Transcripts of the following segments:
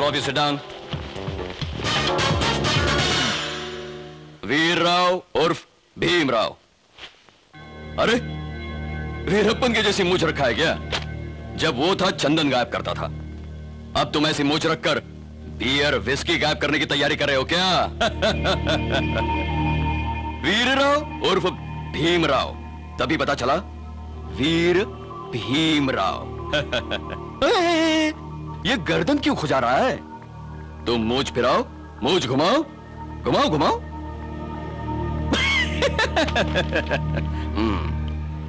Of you sit down. Veer Rao उर्फ भीम राव। अरे वीरप्पन के जैसी मूछ रखा है क्या? जब वो था चंदन गायब करता था, अब तुम ऐसी मूछ रखकर बियर विस्की गायब करने की तैयारी कर रहे हो क्या? वीर राव उर्फ भीम राव, तभी पता चला वीर भीम राव। ये गर्दन क्यों खुजा रहा है? तुम मूछ फिराओ, मूछ घुमाओ, घुमाओ घुमाओ।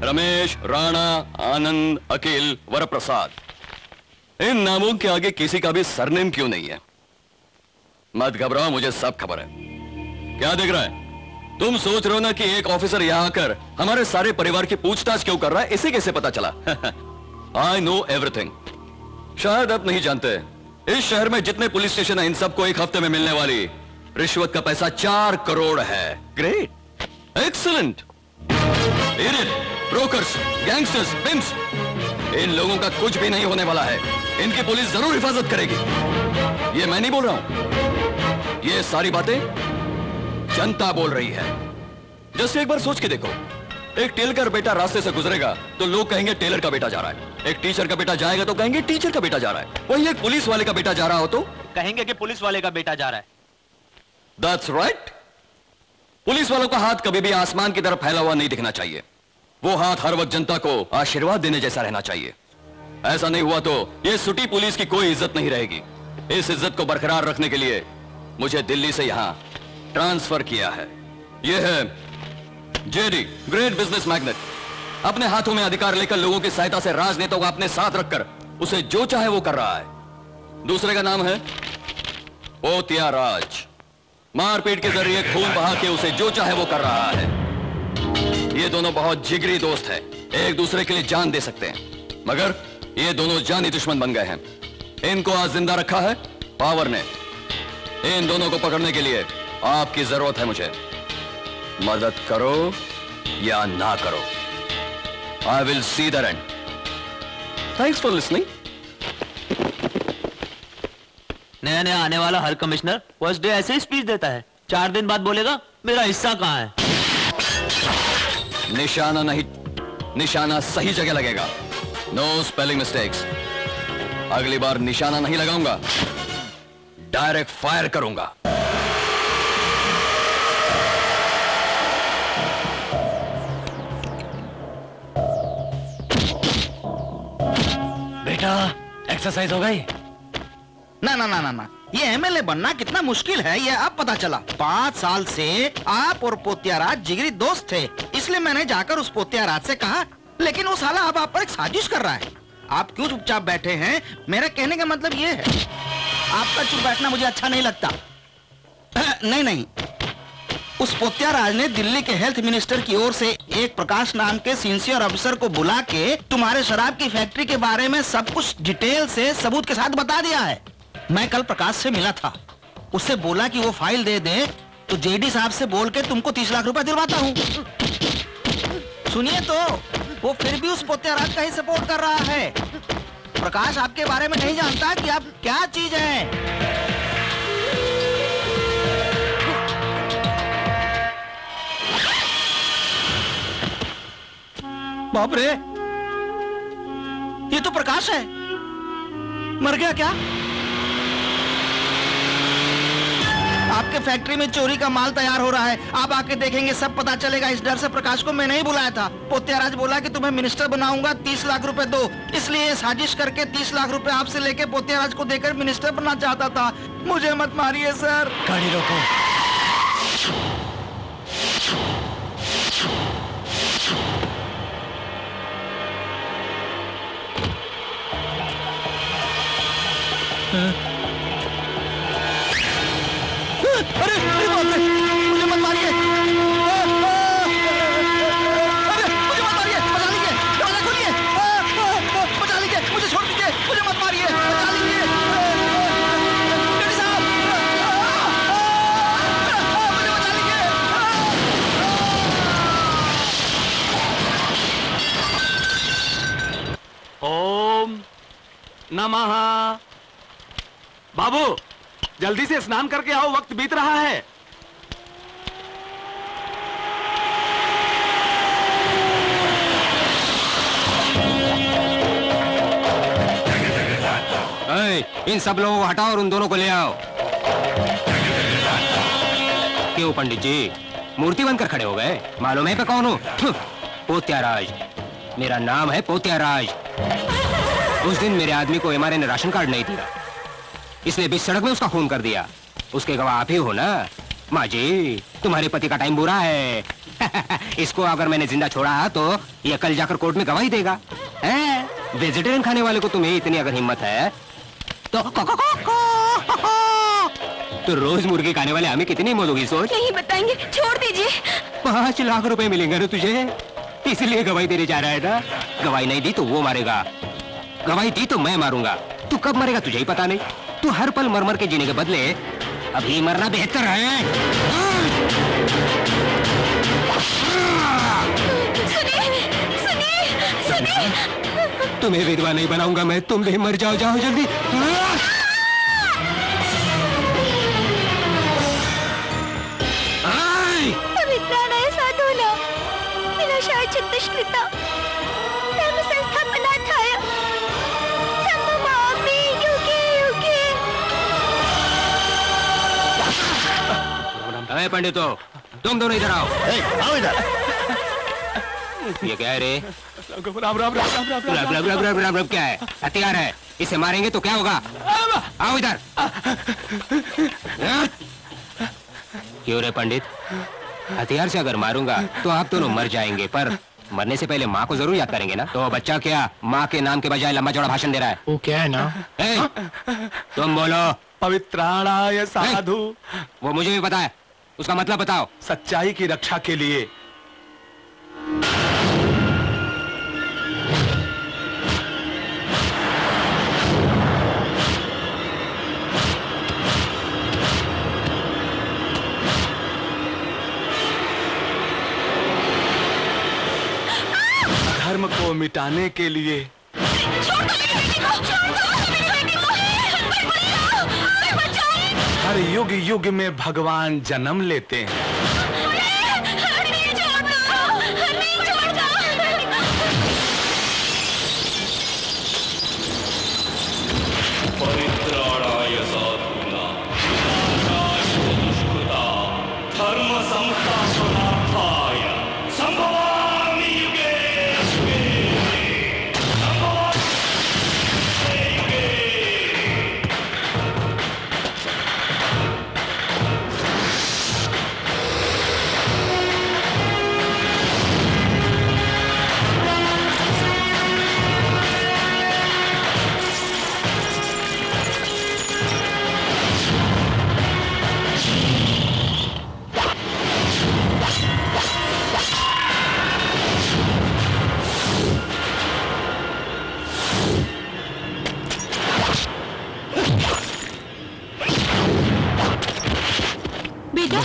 रमेश, राणा, आनंद, अखिल, वरप्रसाद, इन नामों के आगे किसी का भी सरनेम क्यों नहीं है? मत घबराओ, मुझे सब खबर है। क्या देख रहा है? तुम सोच रहे हो ना कि एक ऑफिसर यहां आकर हमारे सारे परिवार की पूछताछ क्यों कर रहा है? इसे कैसे पता चला? I know everything. शायद आप नहीं जानते, इस शहर में जितने पुलिस स्टेशन हैं, इन सबको एक हफ्ते में मिलने वाली रिश्वत का पैसा 4 करोड़ है। Great, excellent. Brokers, gangsters, pimps, इन लोगों का कुछ भी नहीं होने वाला है। इनकी पुलिस जरूर हिफाजत करेगी। ये मैं नहीं बोल रहा हूं, ये सारी बातें जनता बोल रही है। जस्ट एक बार सोच के देखो, एक टेलर का बेटा रास्ते से गुजरेगा तो लोग कहेंगे टेलर का बेटा जा रहा है। एक टीचर का बेटा जाएगा तो कहेंगे टीचर का बेटा जा रहा है। वहीं एक पुलिस वाले का बेटा जा रहा हो तो कहेंगे कि पुलिस वाले का बेटा जा रहा है। That's right. पुलिस वालों का हाथ कभी भी आसमान की तरफ फैला हुआ नहीं दिखना चाहिए। वो हाथ हर वक्त जनता को आशीर्वाद देने जैसा रहना चाहिए। ऐसा नहीं हुआ तो ये सुटी पुलिस की कोई इज्जत नहीं रहेगी। इस इज्जत को बरकरार रखने के लिए मुझे दिल्ली से यहां ट्रांसफर किया है। यह है जेडी, ग्रेट बिजनेस मैग्नेट। अपने हाथों में अधिकार लेकर लोगों की सहायता से राजनेताओं को अपने साथ रखकर उसे जो चाहे वो कर रहा है। दूसरे का नाम है पोतिया राज। मारपीट के जरिए खून बहा के उसे जो चाहे वो कर रहा है। ये दोनों बहुत जिगरी दोस्त हैं, एक दूसरे के लिए जान दे सकते हैं, मगर ये दोनों जानी दुश्मन बन गए हैं। इनको आज जिंदा रखा है पावर ने। इन दोनों को पकड़ने के लिए आपकी जरूरत है मुझे। मदद करो या ना करो, I will see the end. Thanks for listening. नया नया आने वाला हर कमिश्नर फर्स्ट डे ऐसे ही स्पीच देता है, 4 दिन बाद बोलेगा मेरा हिस्सा कहां है। निशाना नहीं, निशाना सही जगह लगेगा। No spelling mistakes. अगली बार निशाना नहीं लगाऊंगा, डायरेक्ट फायर करूंगा। बेटा एक्सरसाइज हो गई? ना ना ना ना ना, ये एमएलए बनना कितना मुश्किल है ये अब पता चला। 5 साल से आप और पोत्याराज जिगरी दोस्त थे, इसलिए मैंने जाकर उस पोत्याराज से कहा, लेकिन वो साला अब आप पर एक साजिश कर रहा है। आप क्यों चुपचाप बैठे हैं? मेरा कहने का मतलब ये है, आपका चुप बैठना मुझे अच्छा नहीं लगता। नहीं नहीं, उस पोत्याराज ने दिल्ली के हेल्थ मिनिस्टर की ओर से एक प्रकाश नाम के सिंसियर अफसर को बुला के तुम्हारे शराब की फैक्ट्री के बारे में सब कुछ डिटेल से सबूत के साथ बता दिया है। मैं कल प्रकाश से मिला था, उससे बोला कि वो फाइल दे दे तो जेडी साहब से बोल के तुमको 30 लाख रुपए दिलवाता हूँ। सुनिए तो, वो फिर भी उस पोत्याराज का ही सपोर्ट कर रहा है। प्रकाश आपके बारे में नहीं जानता कि आप क्या चीज हैं। बाप रे, ये तो प्रकाश है। मर गया क्या? आपके फैक्ट्री में चोरी का माल तैयार हो रहा है, आप आके देखेंगे, सब पता चलेगा। इस डर से प्रकाश को मैं नहीं बुलाया था। पोत्याराज बोला कि तुम्हें मिनिस्टर बनाऊंगा, 30 लाख रुपए दो, इसलिए ये साजिश करके 30 लाख रुपए आपसे लेके पोत्याराज को देकर मिनिस्टर बनना चाहता था। मुझे मत मारिए सर। गाड़ी रोको। अरे अरे बाप रे, मुझे मत मारिए। अरे मुझे मत मारिए, बचा लीजिए, दरवाजा खोलिए, बचा लीजिए, मुझे छोड़ दीजिए, मुझे मत मारिए, बचा लीजिए। डैडी साहब, मुझे बचा लीजिए। ओम नमः बाबू जल्दी से स्नान करके आओ, वक्त बीत रहा है। इन सब लोगों को हटाओ और उन दोनों को ले आओ। क्यों पंडित जी मूर्ति बनकर खड़े हो गए? मालूम है मैं कौन हूँ? पोत्याराज, मेरा नाम है पोत्याराज। उस दिन मेरे आदमी को एमआरए ने राशन कार्ड नहीं दिया, इसलिए बीच सड़क में उसका खून कर दिया। उसके गवाह आप ही हो ना? माँ जी तुम्हारे पति का टाइम बुरा है। इसको अगर मैंने जिंदा छोड़ा तो ये कल जाकर कोर्ट में गवाही देगा। वेजिटेरियन खाने वाले को तुम्हें इतनी अगर हिम्मत है तो रोज मुर्गी खाने वाले हमें कितनी हिम्मत होगी सोच। नहीं बताएंगे, छोड़ दीजिए। 5 लाख रुपए मिलेंगे ना तुझे, इसलिए गवाही देने जा रहा है ना? गवाही नहीं दी तो वो मारेगा, गवाही दी तो मैं मारूंगा। तू कब मरेगा तुझे ही पता नहीं। तू हर पल मर मर के जीने के बदले अभी मरना बेहतर है। सुनिए, तुम्हें विधवा नहीं बनाऊंगा मैं, तुम भी मर जाओ। जाओ जल्दी। पवित्राणाय साधूनां विनाशाय च दुष्कृतां धर्मसंस्थापनार्थाय संभवामि युगे युगे। अरे पंडितो तुम दोनों इधर आओ। आओ इधर। ये क्या है रे? राम राम राम राम राम। क्या है? हथियार है, इसे मारेंगे तो क्या होगा? आओ इधर। क्यों रे पंडित? हथियार से अगर मारूंगा तो आप दोनों मर जाएंगे, पर मरने से पहले माँ को जरूर याद करेंगे ना? तो बच्चा क्या माँ के नाम के बजाय लंबा चौड़ा भाषण दे रहा है? वो क्या है ना? तुम बोलो। पवित्राणाय साधु। वो मुझे भी पता है, उसका मतलब बताओ। सच्चाई की रक्षा के लिए। धर्म को मिटाने के लिए। हर युग युग में भगवान जन्म लेते हैं। पवित्राणाय साधूनां विनाशाय च दुष्कृतां धर्म संस्थापनार्थाय संभवामि युगे युगे। बेटा,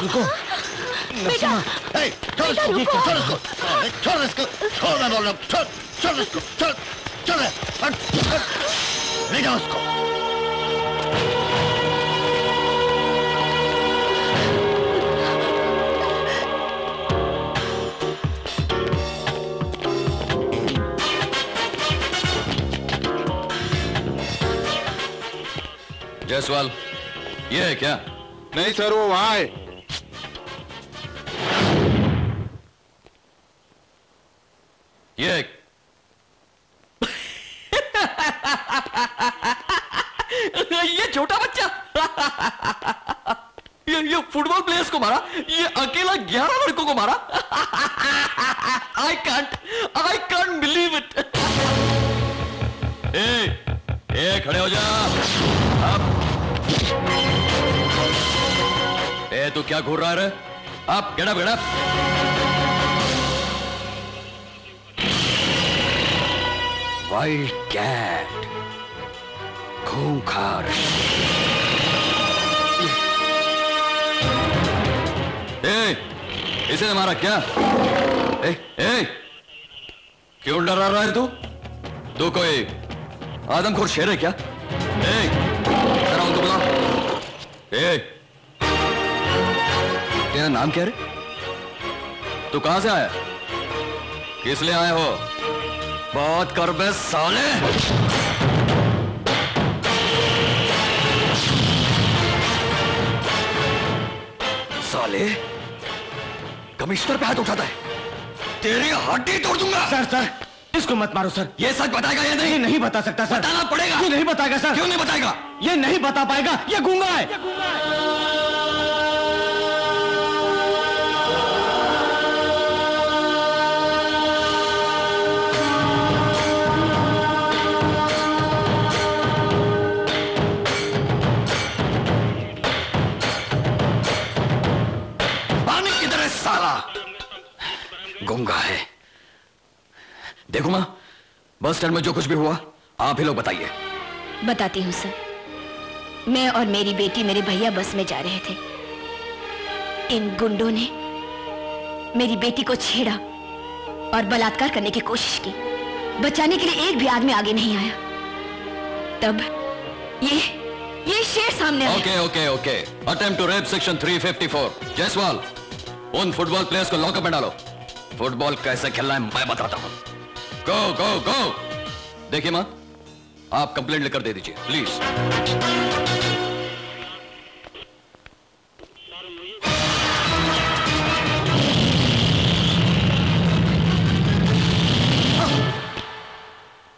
रुको। बेटा छोड़ बेटा, रुको। छोड़ इसको, छोड़ इसको, छोड़ मैं बोल रहा हूँ, छोड़ इसको, छोड़ ले जाओ उसको। जायसवाल, ये है क्या? नहीं सर, वो वहां है। ये ये छोटा बच्चा ये फुटबॉल प्लेयर्स को मारा, ये अकेला 11 लड़कों को मारा। I can't believe it. ए खड़े हो जा अब। ए तू क्या घूर रहा है रे? अब गेट अप। वाइल्ड कैट, खूंखार। इसे मारा क्या? क्यों डरा रहा है तू कोई आदमखोर शेर है क्या? जरा उनको बुला। तेरा नाम क्या रे? तू कहां से आया? किस लिए आए हो? बात कर बे साले। साले कमिश्नर पे हाथ उठाता है, तेरी हड्डी तोड़ दूंगा। सर इसको मत मारो सर। ये सच बताएगा या नहीं? ये नहीं बता सकता सर। बताना पड़ेगा। क्यों नहीं बताएगा सर? क्यों नहीं बताएगा? ये नहीं बता पाएगा, ये गूंगा है। पानी किधर है साला? गूंगा है। देखो मां, बस स्टैंड में जो कुछ भी हुआ आप ही लोग बताइए। बताती हूँ सर। मैं और मेरी बेटी मेरे भैया बस में जा रहे थे। इन गुंडों ने मेरी बेटी को छेड़ा और बलात्कार करने की कोशिश की। बचाने के लिए एक भी आदमी आगे नहीं आया। तब ये शेर सामने आया। Okay. Attempt to rape section 354। Jaiswal, उन फुटबॉल प्लेयर्स को लॉकअप में डालो। फुटबॉल कैसे खेलना है मैं बताता हूं। गो। देखिए मां, आप कंप्लेंट लेकर दे दीजिए प्लीज।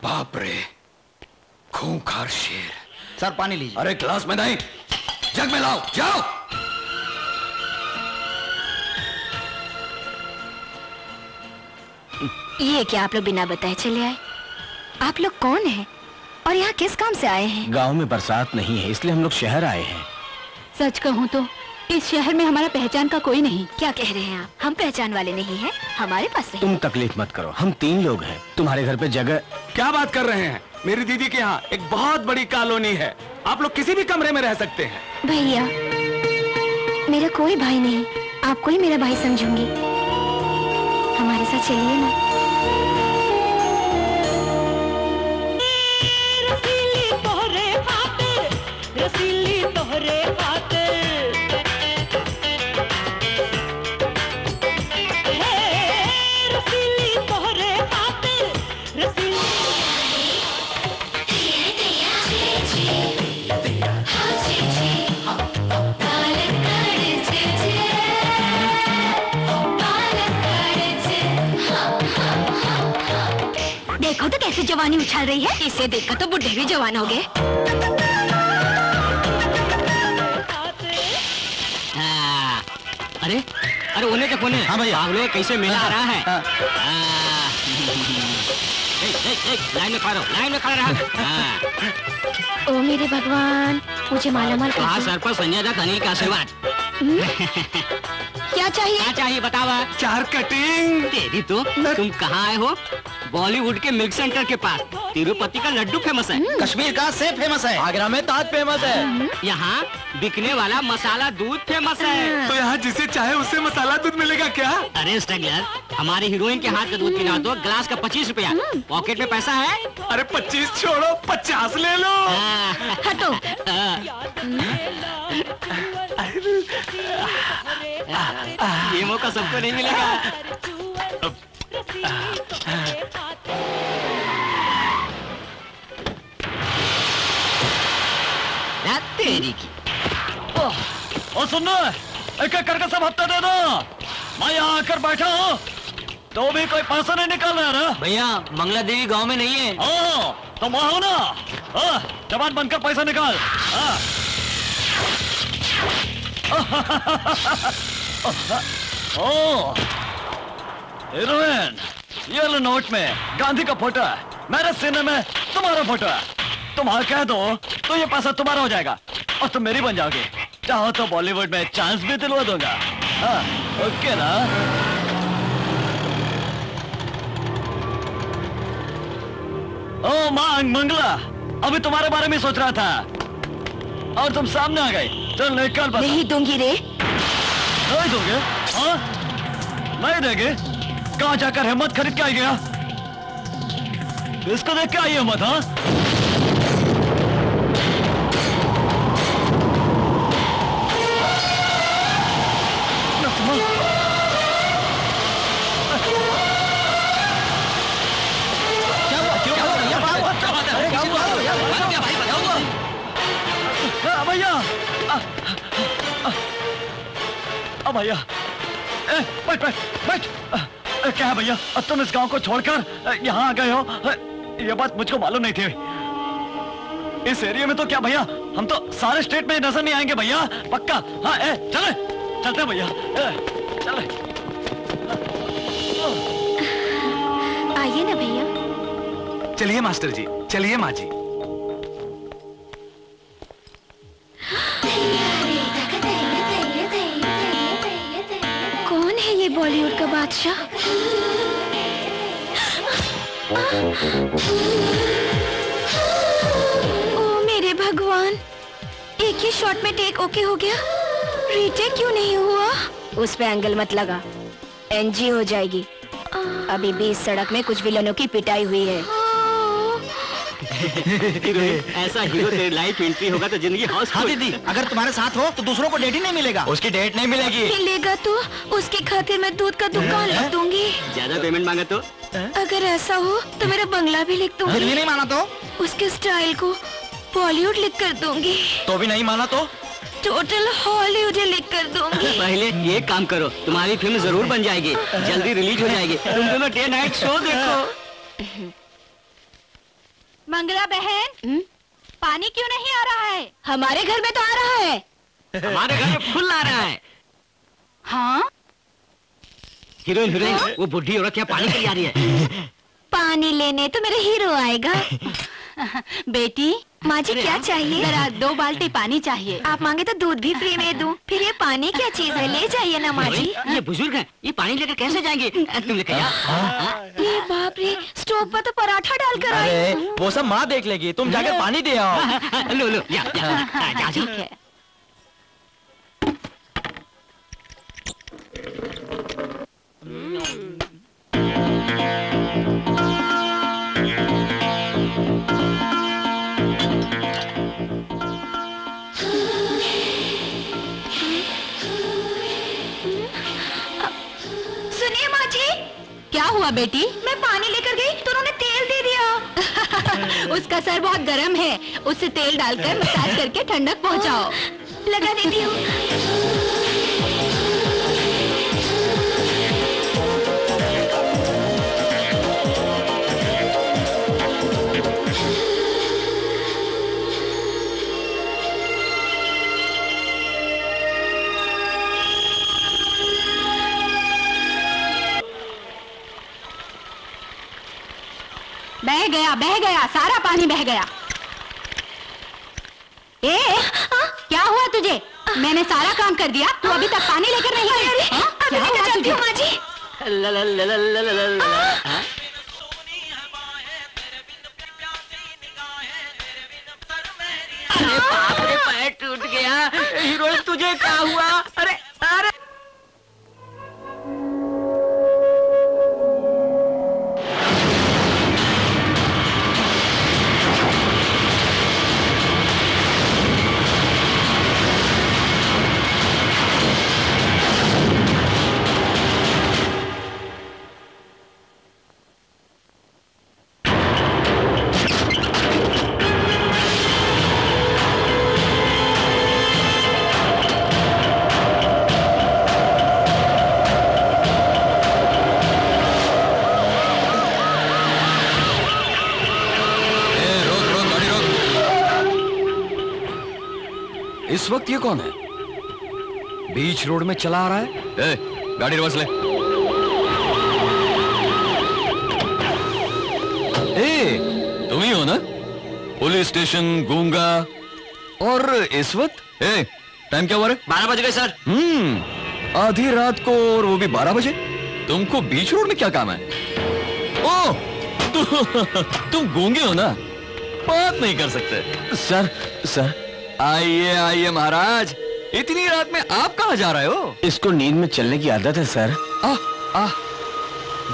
बाप रे, खूंखार शेर। सर पानी लीजिए। अरे ग्लास में नहीं, जग में लाओ, जाओ। ये क्या आप लोग बिना बताए चले आए? आप लोग कौन हैं और यहाँ किस काम से आए हैं? गांव में बरसात नहीं है, इसलिए हम लोग शहर आए हैं। सच कहूँ तो इस शहर में हमारा पहचान का कोई नहीं। क्या कह रहे हैं आप? हम पहचान वाले नहीं हैं, हमारे पास तुम तकलीफ मत करो, हम 3 लोग हैं। तुम्हारे घर पे जगह। क्या बात कर रहे हैं? मेरी दीदी के यहाँ एक बहुत बड़ी कॉलोनी है, आप लोग किसी भी कमरे में रह सकते हैं। भैया, मेरा कोई भाई नहीं, आपको ही मेरा भाई समझूंगी। हमारे साथ चलिए ना। रसीली तोहरे खातिर रसीली तोहरे खातिर रसीली देखो तो कैसे जवानी उछाल रही है। इसे देखकर तो बुढ़े भी जवान हो गए। अरे उन्हें के कोने। हाँ भैया, आप लोग कैसे मेला आ रहा है? लाइन में खड़ा रहा। ओ मेरे भगवान, मुझे मालामाल कर दो। सर पर संजय दत्त अनिल का आशीर्वाद। क्या चाहिए? क्या चाहिए बतावा? 4 कटिंग। तेरी तो तुम कहाँ आए हो? बॉलीवुड के मिल्क सेंटर के पास। तिरुपति का लड्डू फेमस है, कश्मीर का सेब फेमस है, आगरा में ताज फेमस है, यहाँ बिकने वाला मसाला दूध फेमस है। तो यहाँ जिसे चाहे उससे मसाला दूध मिलेगा क्या? अरे स्ट्रगलर, हमारी हीरोइन के हाथ का दूध पीना तो ग्लास का 25 रुपया। पॉकेट में पैसा है? अरे 25 छोड़ो, 50 ले लो। हटो। ये मौका सबको नहीं मिलेगा। तेरी की। और सुनना, एक एक करके सब हफ्ते दे दो। मैं यहाँ आकर बैठा हूँ तो भी कोई पैसा नहीं निकाल रहा है। भैया मंगला देवी गांव में नहीं है। तुम वहाँ हो ना? जवान बनकर पैसा निकाल। हीरोइन, ये लो नोट में गांधी का फोटो है, मेरे सीने में तुम्हारा फोटो है। तुम हाँ कह दो तो ये पैसा तुम्हारा हो जाएगा और तुम मेरी बन जाओगे। चाहो तो बॉलीवुड में चांस भी दिलवा दूंगा। ओके ना? ओ मंगला, अभी तुम्हारे बारे में सोच रहा था और तुम सामने आ गई। चल निकल बस। नहीं दूंगी रे। नहीं दोगे? हाँ? नहीं देंगे? कहाँ जाकर हिम्मत खरीद के आई गया? इसको देख के आई हिम्मत? हाँ? भैया, भैया, बैठ बैठ बैठ। क्या है भैया, तुम इस गांव को छोड़कर यहाँ आ गए हो? ये बात मुझको मालूम नहीं थी। इस एरिया में तो क्या भैया, हम तो सारे स्टेट में नजर नहीं आएंगे भैया, पक्का। हाँ चले, चलते भैया, चले। आइए ना भैया। चलिए मास्टर जी, चलिए माँ जी। कौन है ये बॉलीवुड का बादशाह? ओ मेरे भगवान, एक ही शॉट में टेक ओके हो गया, रीटेक क्यों नहीं हुआ? उस पे एंगल मत लगा, एनजी हो जाएगी। अभी भी इस सड़क में कुछ विलनों की पिटाई हुई है। ऐसा हीरो तेरी लाइफ एंट्री होगा तो जिंदगी हौस। हाँ दीदी, अगर तुम्हारे साथ हो तो दूसरों को डेट ही नहीं मिलेगा। उसकी डेट नहीं मिलेगी। मिलेगा तो उसके खातिर मैं दूध का दुकान लिख दूंगी। ज्यादा पेमेंट मांगा तो? अगर ऐसा हो तो मेरा बंगला भी लिख दूंगी। फिर भी नहीं माना तो? उसके स्टाइल को बॉलीवुड लिख कर दूंगी। तो भी नहीं माना तो? टोटल हॉलीवुड लिख कर दूंगी। पहले ये काम करो, तुम्हारी फिल्म जरूर बन जाएगी, जल्दी रिलीज हो जाएगी। तुम दोनों डे नाइट शो देखो। मंगला बहन, पानी क्यों नहीं आ रहा है? हमारे घर में तो आ रहा है। हमारे घर में फुल आ रहा है। हाँ? हीरोइन, वो बुढ़ी औरत क्या पानी के लिए आ रही है? पानी लेने तो मेरा हीरो आएगा। बेटी, माँ जी क्या चाहिए? जरा 2 बाल्टी पानी चाहिए। आप मांगे तो दूध भी फ्री में दूं। फिर ये पानी क्या चीज है, ले जाइए ना माँ जी। ये बुजुर्ग है, ये पानी लेकर कैसे जाएंगे? तुम लेकर जाओ। ये बाप रे, स्टोव पर तो पराठा डालकर आई। वो सब माँ देख लेगी, तुम जाकर पानी दे आओ। लो जा। ठीक है। सुनिए माँ जी। क्या हुआ बेटी? मैं पानी लेकर गई तो उन्होंने तेल दे दिया। उसका सर बहुत गर्म है, उससे तेल डालकर मसाज करके ठंडक पहुंचाओ। लगा देती हूँ। बह गया, सारा पानी बह गया। क्या हुआ तुझे? मैंने सारा काम कर दिया, तू अभी तक पानी लेकर नहीं आई। क्या हुआ तुझे? माँ जी अरे बाप रे, पैर टूट गया। हीरोइन तुझे क्या हुआ? अरे अरे इस वक्त ये कौन है? बीच रोड में चला आ रहा है। ए, गाड़ी रिवर्स ले। ए, तुम ही हो ना? पुलिस स्टेशन गूंगा और इस वक्त? ए, टाइम क्या हुआ रे? 12 बज गए सर। आधी रात को और वो भी 12 बजे? तुमको बीच रोड में क्या काम है? ओ, तुम गूंगे हो ना? बात नहीं कर सकते। सर आइए आइए महाराज, इतनी रात में आप कहाँ जा रहे हो? इसको नींद में चलने की आदत है सर।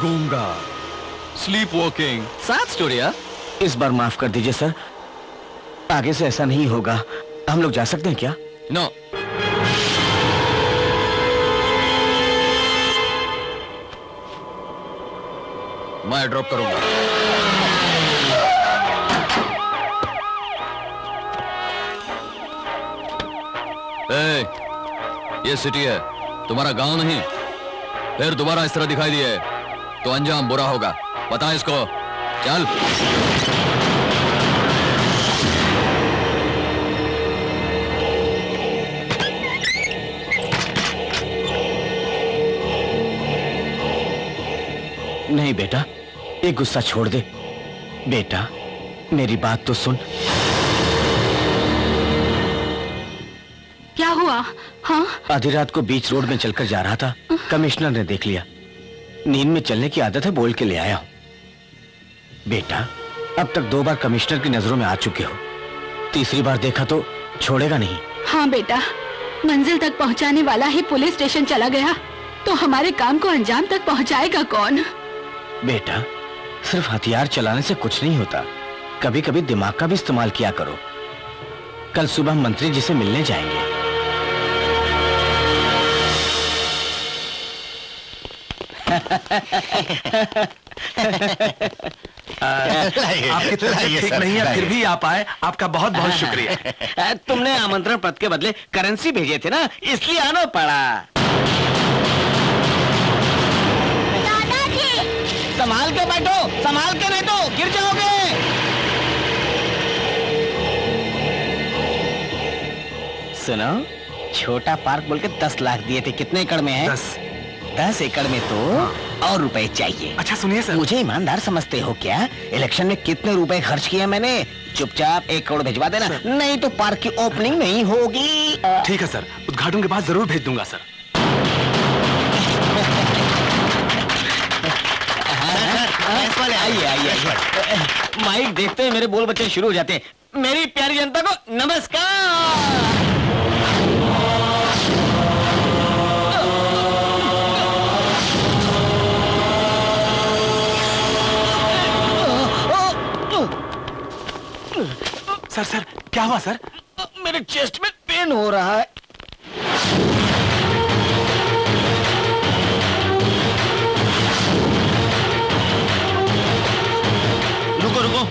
गूंगा, स्लीप वॉकिंग, सैड स्टोरी। इस बार माफ कर दीजिए सर, आगे से ऐसा नहीं होगा। हम लोग जा सकते हैं क्या? नो। मैं ड्रॉप करूंगा। ये सिटी है, तुम्हारा गांव नहीं। फिर दोबारा इस तरह दिखाई दिए तो अंजाम बुरा होगा, बता इसको। चल। नहीं बेटा, ये गुस्सा छोड़ दे। बेटा मेरी बात तो सुन। क्या हुआ? हाँ? आधी रात को बीच रोड में चलकर जा रहा था, कमिश्नर ने देख लिया। नींद में चलने की आदत है, बोल के ले आया हूं। बेटा अब तक 2 बार कमिश्नर की नजरों में आ चुके हो, तीसरी बार देखा तो छोड़ेगा नहीं। हाँ बेटा, मंजिल तक पहुंचाने वाला ही पुलिस स्टेशन चला गया तो हमारे काम को अंजाम तक पहुंचाएगा कौन? बेटा सिर्फ हथियार चलाने से कुछ नहीं होता, कभी कभी दिमाग का भी इस्तेमाल किया करो। कल सुबह मंत्री जी से मिलने जाएंगे। आपकी तबीयत ठीक नहीं है, फिर भी आप आए, आपका बहुत बहुत शुक्रिया। तुमने आमंत्रण पत्र के बदले करेंसी भेजे थे ना, इसलिए आना पड़ा। दादाजी! संभाल के बैठो, संभाल के नहीं तो गिर जाओगे। सुनो, छोटा पार्क बोल के 10 लाख दिए थे, कितने एकड़ में है? 10 एकड़ में तो और रुपए चाहिए। अच्छा सुनिए सर, मुझे ईमानदार समझते हो क्या? इलेक्शन में कितने रुपए खर्च किए मैंने? चुपचाप 1 करोड़ भिजवा देना, नहीं तो पार्क की ओपनिंग नहीं होगी। ठीक है सर, उद्घाटन के बाद जरूर भेज दूंगा सर। आइए आइए आइए। माइक देखते हैं मेरे बोल बच्चे शुरू हो जाते हैं। मेरी प्यारी जनता को नमस्कार। सर क्या हुआ सर? मेरे चेस्ट में पेन हो रहा है। रुको,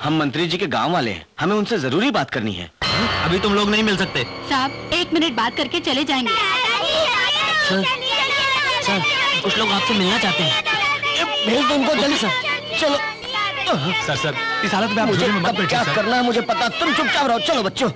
हम मंत्री जी के गांव वाले हैं, हमें उनसे जरूरी बात करनी है। अभी तुम लोग नहीं मिल सकते। साहब 1 मिनट बात करके चले जाएंगे। सर कुछ लोग आपसे मिलना चाहते हैं। भेज दो उनको जल्दी। चलो सर इस हालत में आप मुझे मत बैठिए क्या सर। करना है मुझे पता, तुम चुपचाप रहो। चलो बच्चों।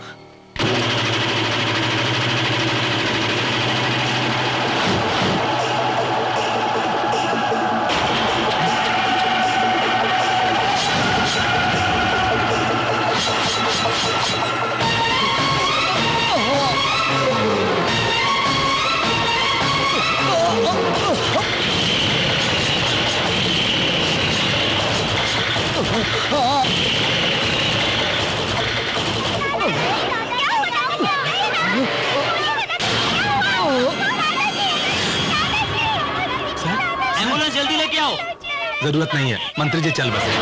एम्बुलेंस जल्दी लेके आओ। जरूरत नहीं है, मंत्री जी चल बसे।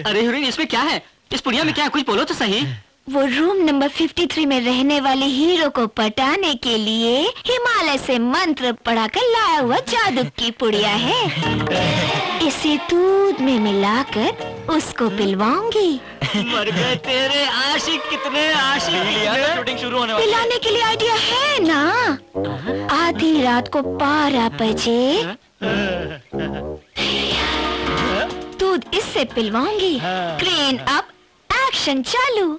अरे हीरोइन, इसमें क्या है? इस पुड़िया में क्या है? कुछ बोलो तो सही। वो रूम नंबर 53 में रहने वाले हीरो को पटाने के लिए हिमालय से मंत्र पढ़ाकर लाया हुआ जादू की पुड़िया है। इसे दूध में मिलाकर उसको पिलवाऊंगी। मर गए तेरे आशिक, कितने आशिक। शूटिंग शुरू होने वाली है। पिलाने के लिए आइडिया है ना? आधी रात को 12 बजे दूध इससे पिलवाऊंगी। क्रेन अप, एक्शन चालू।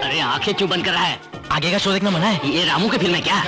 अरे आंखें क्यों बंद कर रहा है? आगे का शो देखना मना है। ये रामू की फिल्म है क्या?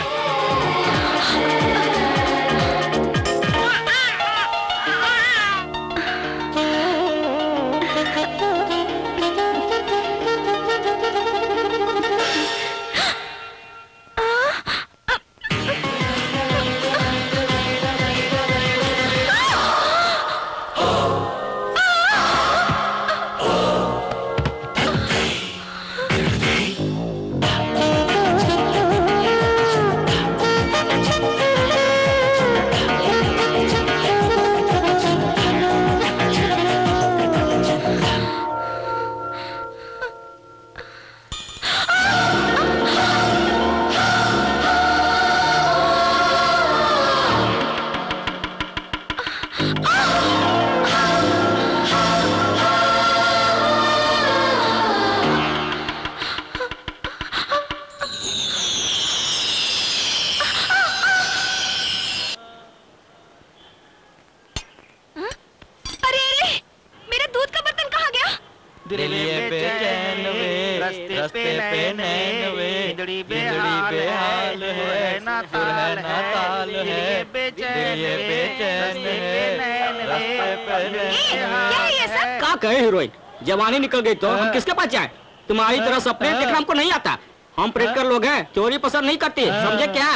क्या कहे हीरोइन, जवानी निकल गई तो हम किसके पास जाए? तुम्हारी तरह सपने देखना हमको नहीं आता। हम प्रेडकर लोग हैं, चोरी पसंद नहीं करते, समझे क्या?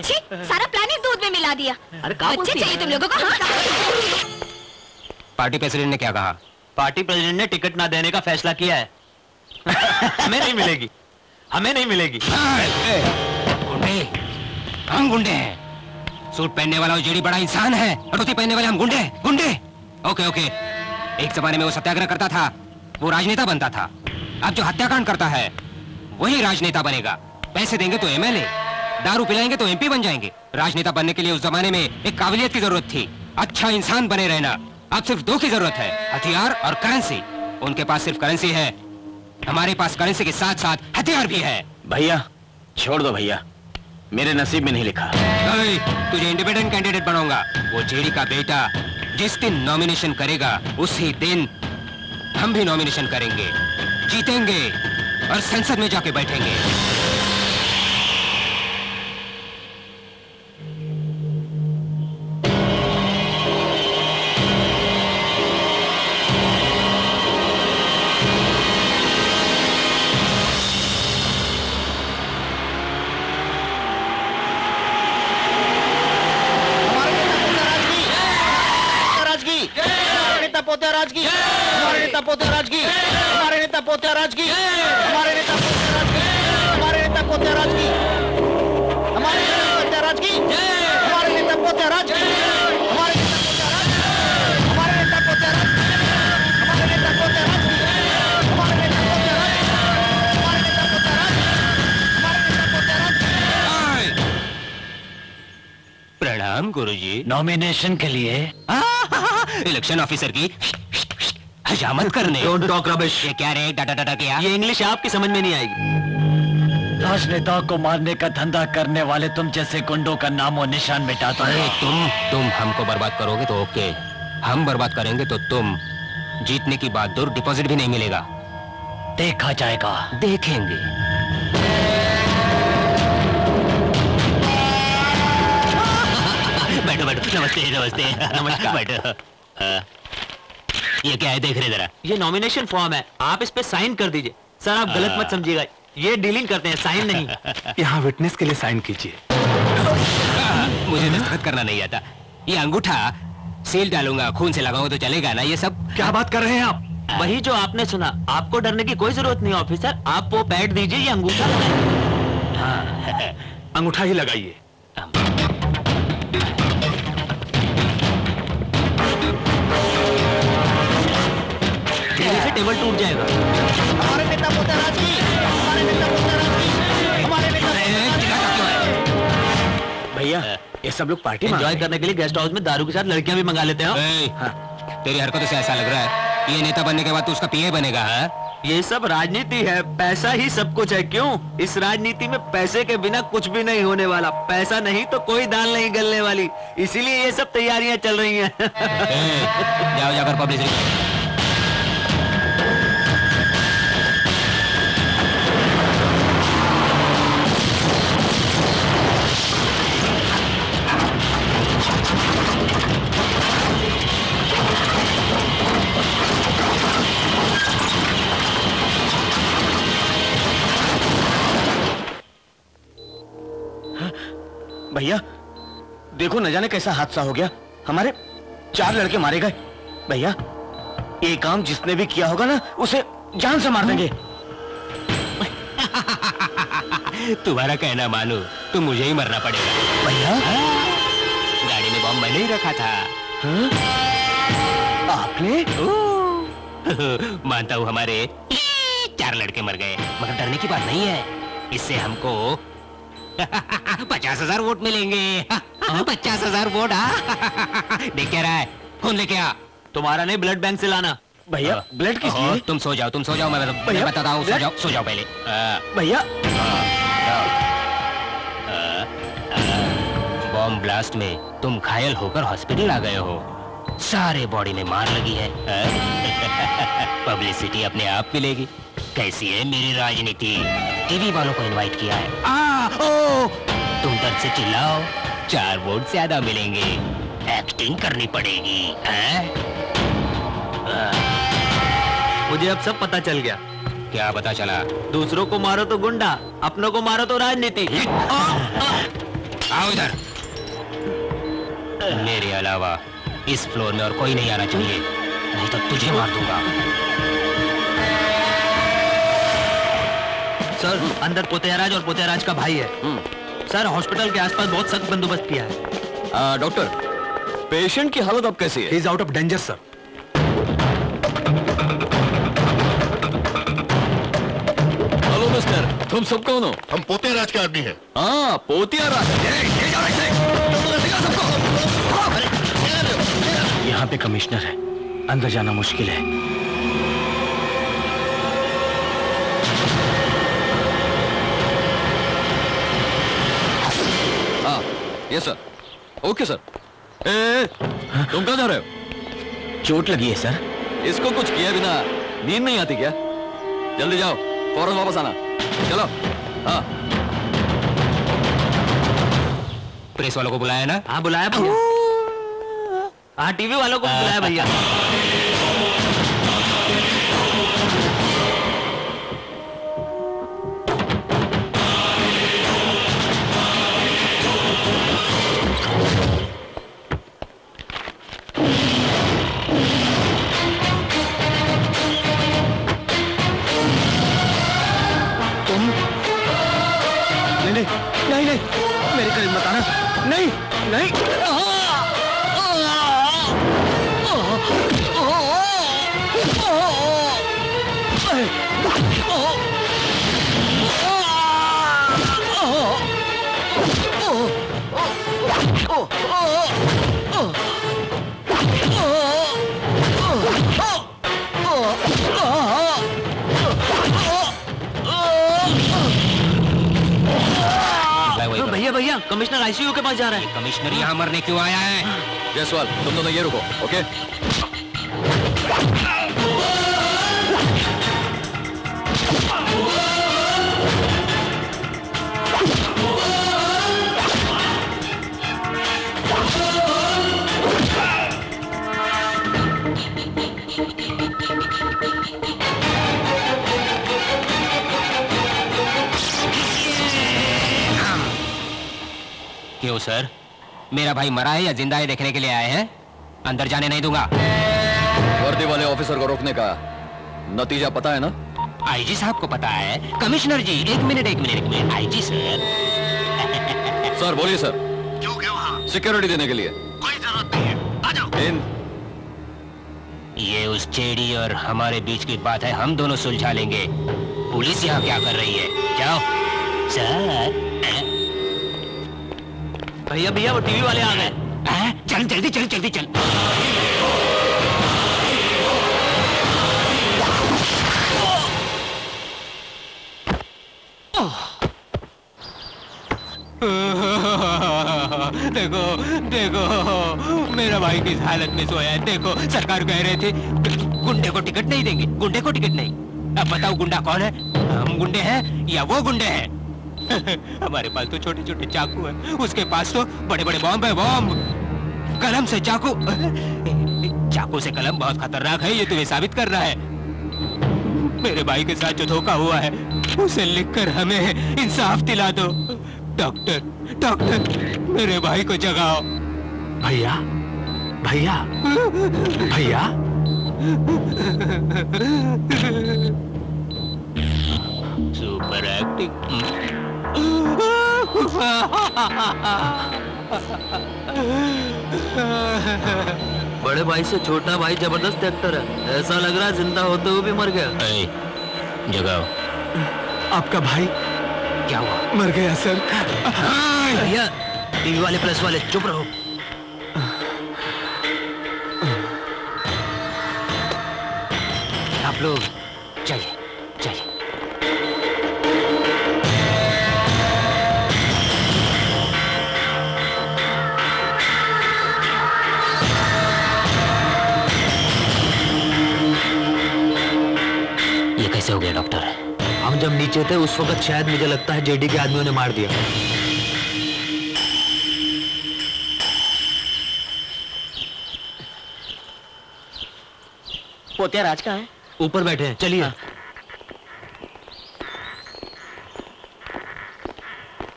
छी, सारा प्लान ही दूध में मिला दिया। अरे बच्चे चाहिए तुम लोगों को? हाँ? पार्टी प्रेसिडेंट ने क्या कहा? पार्टी प्रेसिडेंट ने टिकट ना देने का फैसला किया है। हमें नहीं मिलेगी, हमें नहीं मिलेगी। गुंडे, हम गुंडे हैं। सूट पहनने वाला वो जेडी बड़ा इंसान है और धोती पहनने वाले हम गुंडे। गुंडे ओके ओके। एक जमाने में वो सत्याग्रह करता था, वो राजनेता बनता था। अब जो हत्याकांड करता है वही राजनेता बनेगा। पैसे देंगे तो एमएलए, दारू पिलाएंगे तो एमपी बन जाएंगे। राजनेता बनने के लिए उस जमाने में एक काबिलियत की जरूरत थी, अच्छा इंसान बने रहना। अब सिर्फ दो की जरूरत है, हथियार और करेंसी। उनके पास सिर्फ करेंसी है, हमारे पास करेंसी के साथ साथ हथियार भी है। भैया छोड़ दो भैया, मेरे नसीब में नहीं लिखा। तुझे इंडिपेंडेंट कैंडिडेट बनाऊंगा। वो जेडी का बेटा जिस दिन नॉमिनेशन करेगा उसी दिन हम भी नॉमिनेशन करेंगे, जीतेंगे और संसद में जाके बैठेंगे। पोत्याराज की हमारे नेता पोत्याराज की, हमारे नेता पोत्याराज की, हमारे नेता पोत्याराज की, हमारे नेता पोत्याराज की, हमारे नेता पोत्याराज की, हमारे नेता पोत्याराज की, हमारे नेता पोत्याराज, हमारे नेता पोत्याराज, हमारे नेता पोत्याराज, हमारे नेता पोत्याराज, हमारे नेता पोत्याराज, हमारे नेता पोत्याराज। प्रणाम गुरुजी। नॉमिनेशन के लिए इलेक्शन ऑफिसर की हजामत करने। Don't talk rubbish. ये क्या रे डाटा डाटा क्या? ये इंग्लिश आपकी समझ में नहीं आएगी। राजनेताओं को मारने का धंधा करने वाले तुम जैसे गुंडों का नामो निशान मिटा दो। अरे तुम हमको बर्बाद करोगे तो ओके, हम बर्बाद करेंगे तो तुम जीतने की बात दूर, डिपॉजिट भी नहीं मिलेगा। देखा जाएगा। देखेंगे। बैठो बैठो। नमस्ते नमस्ते। नमस्कार। बैठो। ये क्या है देख रहे जरा। ये नॉमिनेशन फॉर्म है, आप इस पे साइन कर दीजिए। सर आप गलत मत समझिएगा, ये डीलिंग करते हैं, साइन नहीं। यहाँ विटनेस के लिए साइन कीजिए। मुझे दस्तखत करना नहीं आता। ये अंगूठा सील डालूंगा, खून से लगाऊंगा तो चलेगा ना? ये सब क्या बात कर रहे हैं आप? वही जो आपने सुना। आपको डरने की कोई जरूरत नहीं ऑफिसर, आप वो पैड दीजिए, ये अंगूठा लगाइए। अंगूठा ही लगाइए। से टेबल टूट जाएगा। हमारे नेता पोत्याराज की, हमारे नेता पोत्याराज की, हमारे नेता भैया ये सब लोग पार्टी एंजॉय करने के लिए गेस्ट हाउस में दारू के साथ लड़कियां भी मंगा लेते हैं। तेरी हरकतों से ऐसा लग रहा है ये नेता बनने के बाद तू उसका पीए बनेगा। ये सब राजनीति है, पैसा ही सब कुछ है। क्यों? इस राजनीति में पैसे के बिना कुछ भी नहीं होने वाला। पैसा नहीं तो कोई दाल नहीं गलने वाली, इसीलिए ये सब तैयारियां चल रही हैं। जाओ जाकर पब्लिसिटी। भैया देखो न जाने कैसा हादसा हो गया, हमारे 4 लड़के मारे गए। भैया ये काम जिसने भी किया होगा ना उसे जान से मार देंगे। तुम्हारा कहना मानो तो मुझे ही मरना पड़ेगा। भैया गाड़ी में बम मैंने ही रखा था। आपने? मानता हूँ हमारे 4 लड़के मर गए, मगर डरने की बात नहीं है। इससे हमको 50,000 वोट मिलेंगे। 50,000 वोट। देख क्या रहा है? खून लेके आ। तुम्हारा नहीं, ब्लड बैंक से लाना। भैया ब्लड किस लिए? तुम सो जाओ मैं बताता हूँ। सो जाओ पहले। भैया बॉम्ब ब्लास्ट में तुम घायल होकर हॉस्पिटल आ गए हो, सारे बॉडी में मार लगी है। पब्लिसिटी अपने आप मिलेगी। कैसी है मेरी राजनीति? टीवी वालों को इनवाइट किया है। तुम दर्द से चिल्लाओ, 4 वोट ज्यादा मिलेंगे। एक्टिंग करनी पड़ेगी। मुझे अब सब पता चल गया। क्या पता चला? दूसरों को मारो तो गुंडा, अपनों को मारो तो राजनीति। आओ इधर। मेरे अलावा इस फ्लोर में और कोई नहीं आना चाहिए, नहीं तो तुझे मार दूंगा। सर अंदर पोत्याराज और पोत्याराज का भाई है। सर हॉस्पिटल के आसपास बहुत सख्त बंदोबस्त किया है। डॉक्टर पेशेंट की हालत अब कैसी है? Is out of danger sir. Hello mister, तुम सब कौन हो? हम पोत्याराज के आदमी हैं। हाँ पोत्याराज। यहाँ पे कमिश्नर है, अंदर जाना मुश्किल है। हाँ यस सर, ओके सर। तुम कहाँ जा रहे हो? चोट लगी है सर। इसको कुछ किए बिना नींद नहीं आती क्या? जल्दी जाओ, फौरन वापस आना। चलो। हाँ प्रेस वालों को बुलाया ना? हाँ बुलाया भैया। हाँ टीवी वालों को बुलाया भैया। मेरे करीब मत आना। नहीं नहीं। भैया भैया कमिश्नर आईसीयू के पास जा रहा है। कमिश्नर यहाँ मरने क्यों आया है? जायसवाल, तुम दोनों ये रुको, ओके? क्यों सर, मेरा भाई मरा है या जिंदा है देखने के लिए आए हैं? अंदर जाने नहीं दूंगा। वर्दी वाले ऑफिसर को रोकने का नतीजा पता है ना? आईजी साहब को पता है। कमिश्नर जी एक मिनट आईजी सर। सर बोलिए सर। क्यों गए वहाँ? सिक्योरिटी देने के लिए। कोई जरूरत नहीं है, आ जाओ। ये उस चेड़ी और हमारे बीच की बात है, हम दोनों सुलझा लेंगे। पुलिस यहाँ क्या कर रही है? जाओ सर। भैया भैया वो टीवी वाले आ गए। चल जल्दी चल जल्दी चल। देखो देखो मेरा भाई किस हालत में सोया है। देखो सरकार कह रहे थे गुंडे को टिकट नहीं देंगे, गुंडे को टिकट नहीं। अब बताओ गुंडा कौन है? हम गुंडे हैं या वो गुंडे हैं? हमारे पास तो छोटे छोटे चाकू है, उसके पास तो बड़े बड़े बॉम्ब है। बॉम्ब कलम से चाकू, चाकू से कलम बहुत खतरनाक है, ये तुम्हें साबित कर रहा है। मेरे भाई के साथ जो धोखा हुआ है उसे लिखकर हमें इंसाफ दिला दो। डॉक्टर डॉक्टर मेरे भाई को जगाओ। भैया भैया भैया सुपर एक्टिंग। बड़े भाई से छोटा भाई जबरदस्त एक्टर है, ऐसा लग रहा है जिंदा होते हुए भी मर गया। जगाओ। आपका भाई क्या हुआ? मर गया सर। भैया टीवी वाले प्रेस वाले चुप रहो। आप लोग चलिए चलिए। ये कैसे हो गया डॉक्टर? हम जब नीचे थे उस वक्त शायद मुझे लगता है जेडी के आदमियों ने मार दिया। पोतिया राज कहाँ है? ऊपर बैठे हैं, चलिए।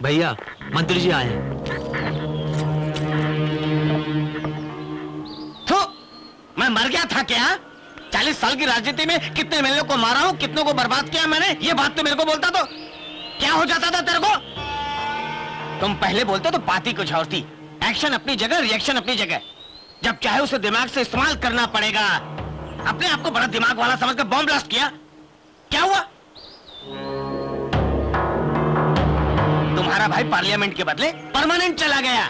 भैया मंत्री जी आए हैं। तो मैं मर गया था क्या? 40 साल की राजनीति में कितने एमएलए को मारा हूं, कितनों को बर्बाद किया मैंने, ये बात तो मेरे को बोलता तो क्या हो जाता था तेरे को? तुम पहले बोलते तो बात ही कुछ और थी। एक्शन अपनी जगह, रिएक्शन अपनी जगह। जब चाहे उसे दिमाग से इस्तेमाल करना पड़ेगा। अपने आप को बड़ा दिमाग वाला समझकर बॉम्ब ब्लास्ट किया, क्या हुआ? तुम्हारा भाई पार्लियामेंट के बदले परमानेंट चला गया।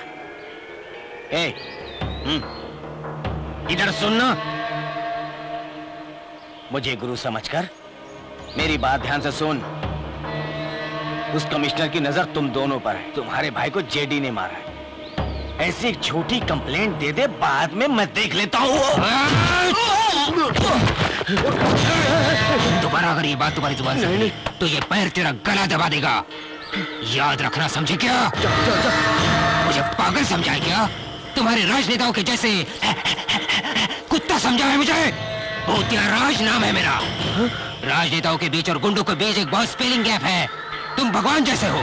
इधर सुनना, मुझे गुरु समझकर मेरी बात ध्यान से सुन। उस कमिश्नर की नजर तुम दोनों पर है। तुम्हारे भाई को जेडी ने मारा है। ऐसी एक झूठी कंप्लेंट दे दे, बाद में मैं देख लेता हूँ। दोबारा अगर ये बात तुम्हारी जुबान से निकली तो ये पैर तेरा गला दबा देगा। याद रखना, समझे क्या? मुझे पागल समझा है क्या? तुम्हारे राजनेताओं के जैसे कुत्ता समझा है मुझे? पोतिया राज नाम है मेरा। राजनेताओं के बीच और गुंडों के बीच एक बहुत स्पेलिंग गैप है। तुम भगवान जैसे हो,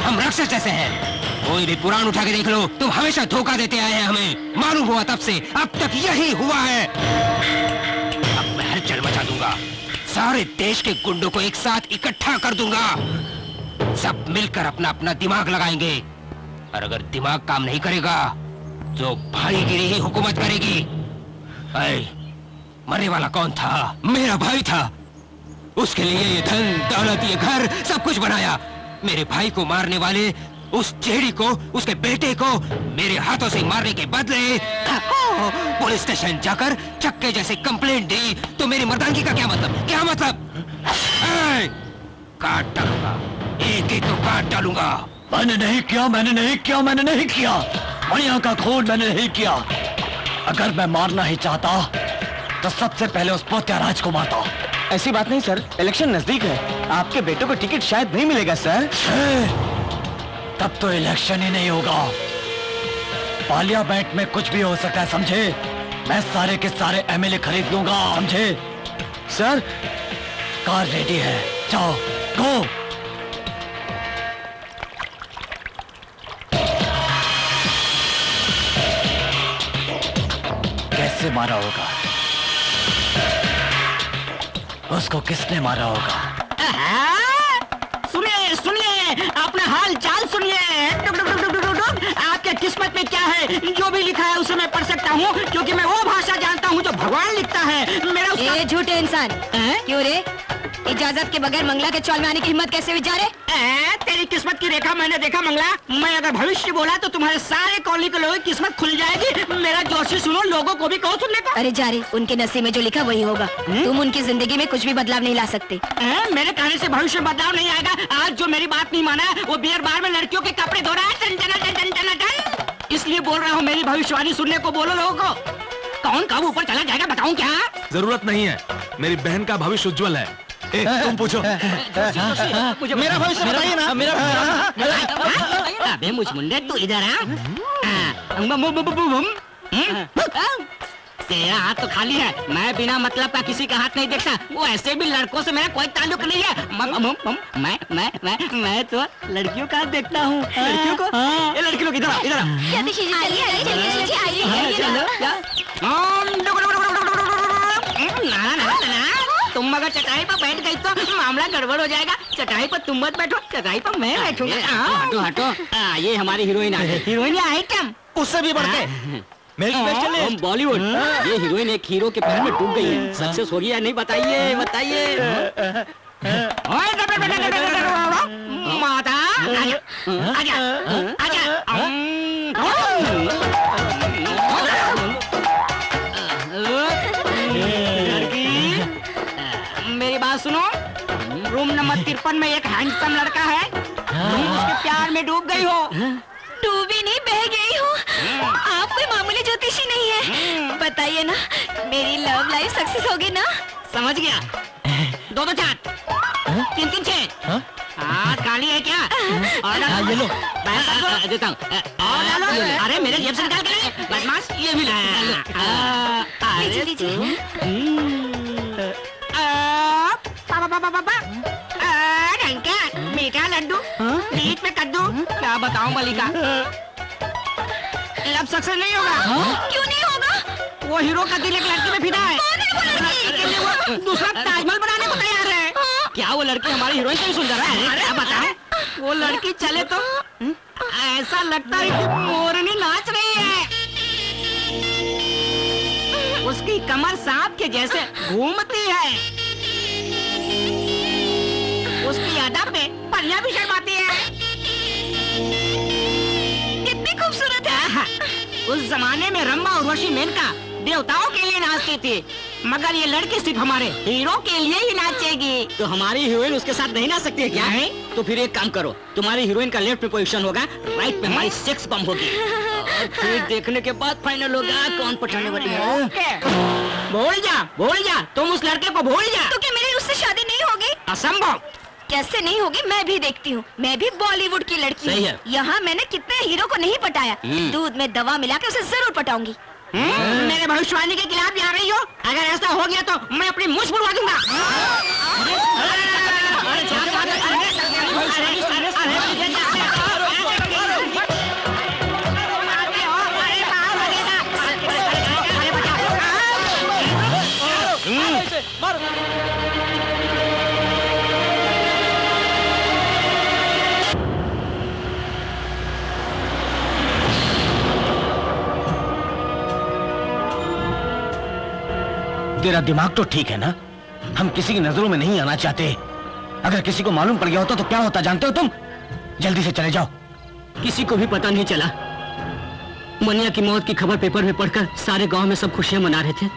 हम राक्षस जैसे हैं। कोई भी पुराण उठा के देख लो, तुम हमेशा धोखा देते आए हैं हमें। मालूम हुआ तब से अब तक यही हुआ है। अब मैं हलचल मचा दूंगा, सारे देश के गुंडों को एक साथ इकट्ठा कर दूंगा। सब मिलकर अपना अपना दिमाग लगाएंगे। और अगर दिमाग काम नहीं करेगा तो भाईगिरी ही हुकूमत करेगी। मरने वाला कौन था? मेरा भाई था। उसके लिए ये धन दौलत, ये घर, सब कुछ बनाया। मेरे भाई को मारने वाले उस चेहड़ी को, उसके बेटे को मेरे हाथों से मारने के बदले पुलिस स्टेशन जाकर चक्के जैसे कंप्लेंट दी तो मेरी मर्दानगी का क्या मतलब? क्या मतलब? काट डालूंगा, एक एक को काट डालूंगा। मैंने नहीं किया, मैंने नहीं किया, मैंने नहीं किया। मणिया का खून मैंने नहीं किया। अगर मैं मारना ही चाहता तो सबसे पहले उस पोत्याराज को मारता। ऐसी बात नहीं सर, इलेक्शन नजदीक है, आपके बेटे को टिकट शायद नहीं मिलेगा सर। तब तो इलेक्शन ही नहीं होगा, पार्लियामेंट में कुछ भी हो सकता है, समझे? मैं सारे के सारे एमएलए खरीद लूंगा, समझे? सर कार रेडी है, जाओ, गो। कैसे मारा होगा उसको? किसने मारा होगा? सुनिए सुनिए, अपना हाल चाल सुनिए। आपके किस्मत में क्या है, जो भी लिखा है उसे मैं पढ़ सकता हूँ, क्योंकि मैं वो भाषा जानता हूँ जो भगवान लिखता है। मेरा ये झूठे इंसान, क्यों रे? इजाजत के बगैर मंगला के चौल में आने की हिम्मत कैसे हुई जा रे? तेरी किस्मत की रेखा मैंने देखा मंगला। मैं अगर भविष्य बोला तो तुम्हारे सारे कॉलोनी के लोगों की किस्मत खुल जाएगी। मेरा जोशी सुनो, लोगों को भी कहो सुनने को। अरे जा रे, उनके नसीब में जो लिखा वही होगा। तुम उनकी जिंदगी में कुछ भी बदलाव नहीं ला सकते। मेरे कहने से भविष्य में बदलाव नहीं आएगा। आज जो मेरी बात नहीं माना, वो बियर बार में लड़कियों के कपड़े धो रहा है, टन टन टन टन टन टन। इसलिए बोल रहा हूँ, मेरी भविष्यवाणी सुनने को बोलो लोगों को। कौन कब ऊपर चला जाएगा बताऊं क्या? जरूरत नहीं है, मेरी बहन का भविष्य उज्जवल है। तुम पूछो। मेरा भविष्य बताइए ना। अबे मुझ मुंडे, तू इधर आ। तेरा हाथ तो खाली है। मैं बिना मतलब का किसी का हाथ नहीं देखता। वो ऐसे भी लड़कों से मेरा कोई ताल्लुक नहीं है। मैं तो लड़कियों का देखता हूँ। लड़कियों को? ये लड़की लोग इधर इधर। तुम अगर चटाई पर बैठ गई तो मामला गड़बड़ हो जाएगा। चटाई पर तुम मत बैठो, चटाई पर मैं बैठूंगा। हटो हटो। ये हमारी हीरोइन आ गई। हीरोइन आइटम उससे भी बढ़ के हम बॉलीवुड। ये हीरोइन एक हीरो के पैर में डूब गई है। सक्सेस होगी या नहीं बताइए बताइए। माता आजा आजा। मेरी बात सुनो, रूम नंबर 53 में एक हैंडसम लड़का है। तुम उसके प्यार में डूब गई हो। डूबी नहीं, बह गई हूँ। आप कोई मामूली ज्योतिषी नहीं है। बताइए ना, मेरी लव लाइफ सक्सेस होगी ना? समझ गया। 2-2 4 3-3 6। हाथ खाली है क्या? और ये लो, देता हूँ। अरे मेरे जेब से निकाल के ले बदमाश। ये भी मीठा लड्डू, मीट में कद्दू। क्या बताऊं मलिका, अब सक्सेस नहीं होगा। क्यों नहीं होगा? वो हीरो का दिल एक लड़की में फिदा है। वो दूसरा ताजमहल बनाने को तैयार है। क्या वो लड़की हमारी हीरोइन से भी सुंदर है? क्या बताऊं, वो लड़की चले तो ऐसा लगता है कि मोरनी नाच रही है। उसकी कमर सांप के जैसे घूमती है। उसकी अदा पे परियां भी शर्माती है। कितनी खूबसूरत है। उस जमाने में रंभा उर्वशी मेनका देवताओं के लिए नाचती थी, मगर ये लड़की सिर्फ हमारे हीरो के लिए ही नाचेगी। तो हमारी हीरोइन उसके साथ नहीं नाच सकती है क्या? है? तो फिर एक काम करो, तुम्हारी हीरोइन का लेफ्ट में पोजीशन होगा, राइट में हमारी सेक्स बम होगी। और फिर देखने के बाद फाइनल होगा कौन पटाने वाली है। भूल जा, तुम उस लड़के को भूल जा। तो क्या मेरी उससे शादी नहीं होगी? असंभव। कैसे नहीं होगी? मैं भी देखती हूँ, मैं भी बॉलीवुड की लड़की सही हूँ। है। यहाँ मैंने कितने हीरो को नहीं पटाया। दूध में दवा मिला के उसे जरूर पटाऊंगी। मेरे भविष्यवाणी के खिलाफ जा रही हो? अगर ऐसा हो गया तो मैं अपनी मुझ बुलवा दूंगा। तेरा दिमाग तो ठीक है ना? हम किसी की नजरों में नहीं आना चाहते। अगर किसी को मालूम पड़ गया होता तो क्या होता जानते हो तुम? जल्दी से चले जाओ। किसी को भी पता नहीं चला। मनिया की मौत की खबर पेपर में पढ़कर सारे गांव में सब खुशियां मना रहे थे।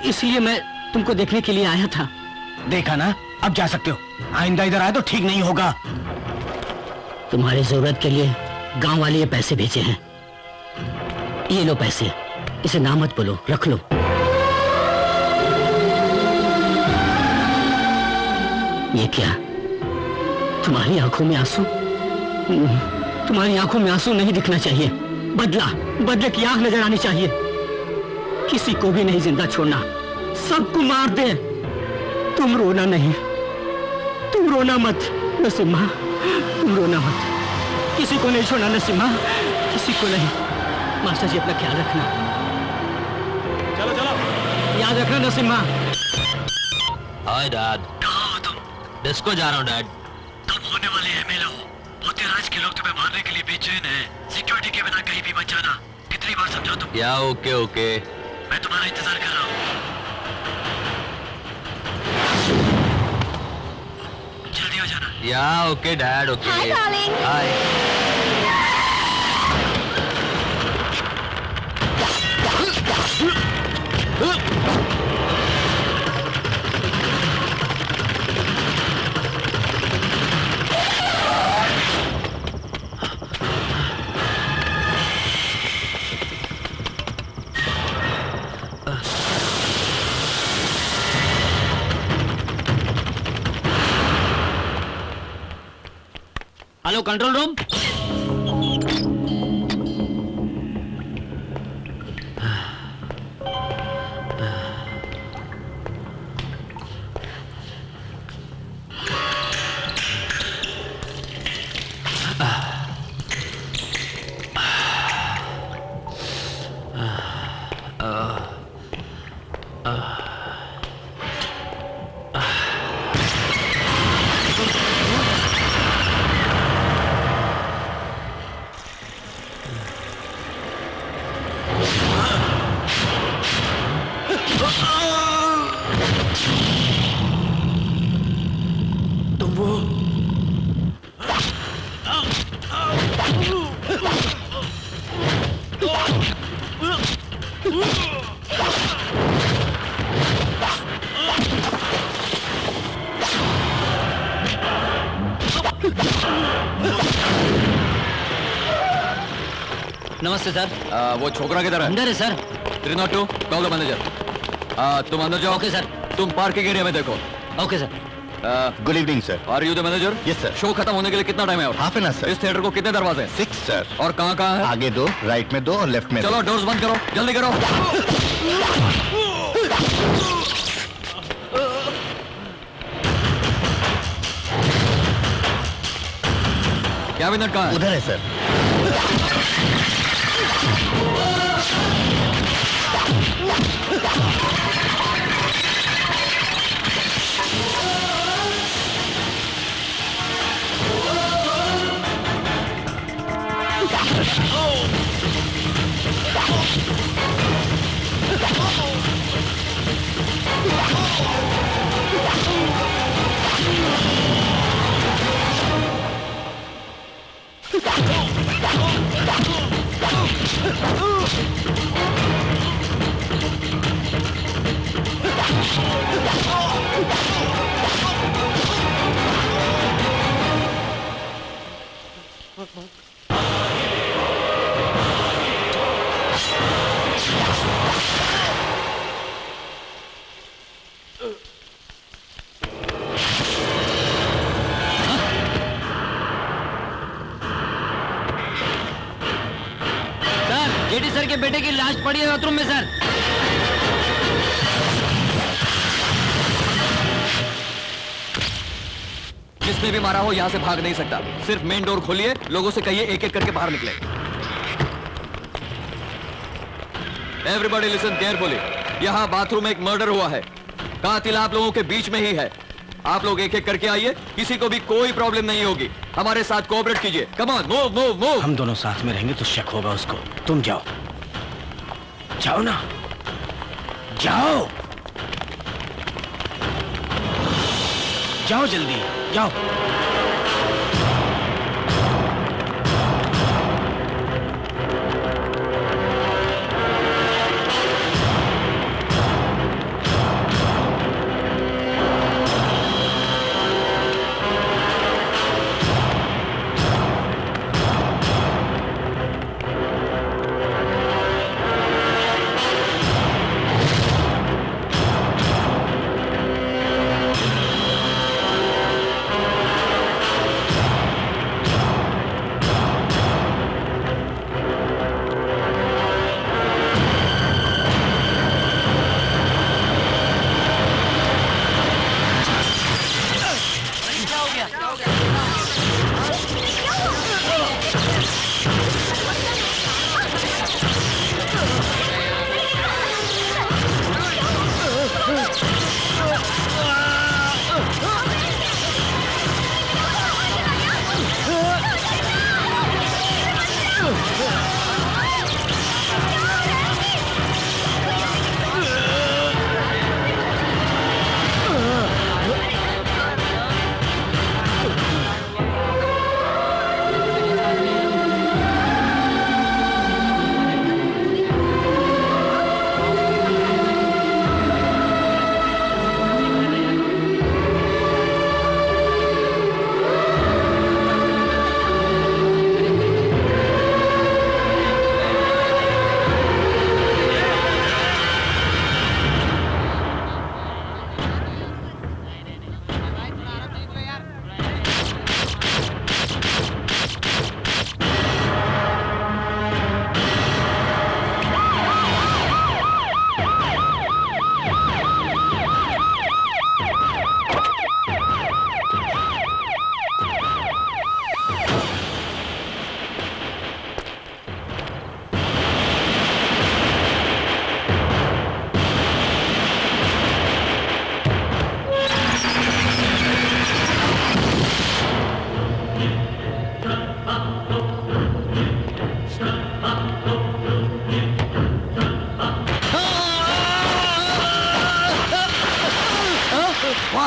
इसलिए मैं तुमको देखने के लिए आया था। देखा ना, अब जा सकते हो। आइंदा इधर आए तो ठीक नहीं होगा। तुम्हारी जरूरत के लिए गांव वाले ये पैसे भेजे हैं। ये लो पैसे, इसे ना मत बोलो, रख लो। ये क्या? तुम्हारी आंखों में आंसू? तुम्हारी आंखों में आंसू नहीं दिखना चाहिए। बदले की आंख नजर आनी चाहिए। किसी को भी नहीं जिंदा छोड़ना, सबको मार दे। तुम रोना नहीं, तुम रोना मत नसीमा, तुम रोना मत। किसी को नहीं छोड़ना नसीमा, किसी को नहीं। मास्टर जी अपना ख्याल रखना। चलो चलो, याद रखना नसीमा। Hi dad. कहाँ हो तुम? डिस्को जा रहा हूँ डैड। तुम होने वाले एमएलए हो। पोतेराज के लोग तुम्हें मारने के लिए बेचैन हैं। सिक्योरिटी के बिना कहीं भी मत जाना। कितनी बार समझाओ तुम? या ओके ओके। मैं तुम्हारा इंतजार कर रहा हूँ। जल्दी हो जाना। या okay dad, okay. Hi, darling. Hi. Hello control room. नमस्ते सर। वो छोकरा किधर है? अंदर है सर। 302, call the manager. तुम अंदर जाओ। Okay sir. तुम पार्किंग एरिया में देखो। Okay sir. Good evening sir. Are you the manager? Yes sir. Show खत्म होने के लिए कितना टाइम है और? Half an hour sir. इस थिएटर को कितने दरवाजे हैं? 6 सर। और कहाँ है? आगे 2, राइट में 2 और लेफ्ट में 2। चलो डोर्स बंद करो, जल्दी करो। कैबिनेट कहाँ है? उधर है सर। जेडी सर के बेटे की लाश पड़ी है बाथरूम में सर। जिसने भी मारा हो यहाँ से भाग नहीं सकता। सिर्फ मेन डोर खोलिए, लोगों से कहिए एक एक करके बाहर निकले। Everybody listen carefully. यहाँ बाथरूम में एक मर्डर हुआ है। कातिल आप लोगों के बीच में ही है। आप लोग एक एक करके आइए, किसी को भी कोई प्रॉब्लम नहीं होगी। हमारे साथ कोऑपरेट कीजिए। Come on, move move move. हम दोनों साथ में रहेंगे तो शक होगा उसको। तुम जाओ, जाओ ना। जाओ जाओ जल्दी जाओ।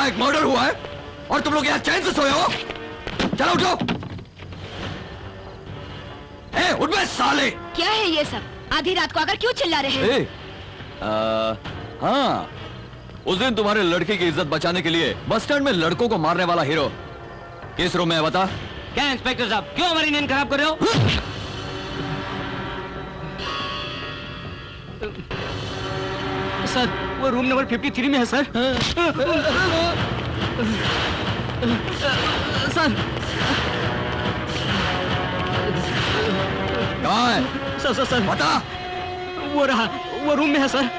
एक मर्डर हुआ है और तुम लोग यहाँ चैन से सोए हो? चलो उठो। उठ बे साले। क्या है ये सब? आधी रात को आकर क्यों चिल्ला रहे हैं? हाँ, उस दिन तुम्हारे लड़की की इज्जत बचाने के लिए बस स्टैंड में लड़कों को मारने वाला हीरो किस रूम में है बता? क्या इंस्पेक्टर साहब, क्यों हमारी नींद खराब कर रहे हो? सर, वो रूम नंबर 53 में है सर। सर कहाँ है? सर बता। वो रहा, वो रूम में है sir.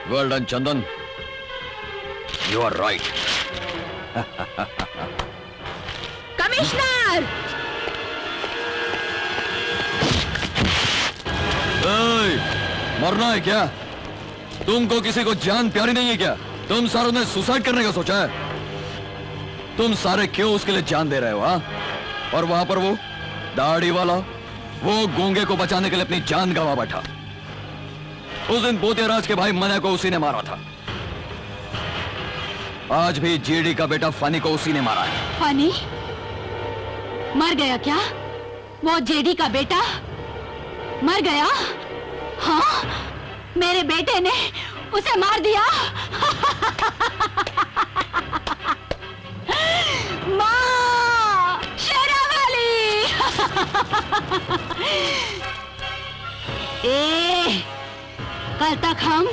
Well done, Chandan. You are right. Commissioner! मरना है क्या? तुमको किसी को जान प्यारी नहीं है क्या? तुम सारों ने सुसाइड करने का सोचा है? तुम सारे क्यों उसके लिए जान दे रहे हो? हाँ? और वहां पर वो दाढ़ी वाला, वो गूंगे को बचाने के लिए अपनी जान गंवा बैठा। उस दिन पोतियाराज के भाई मने को उसी ने मारा था। आज भी जेडी का बेटा फनी को उसी ने मारा है। फनी मर गया क्या? वो जेडी का बेटा मर गया? हाँ, मेरे बेटे ने उसे मार दिया। माँ, शेरावाली। कल तक हम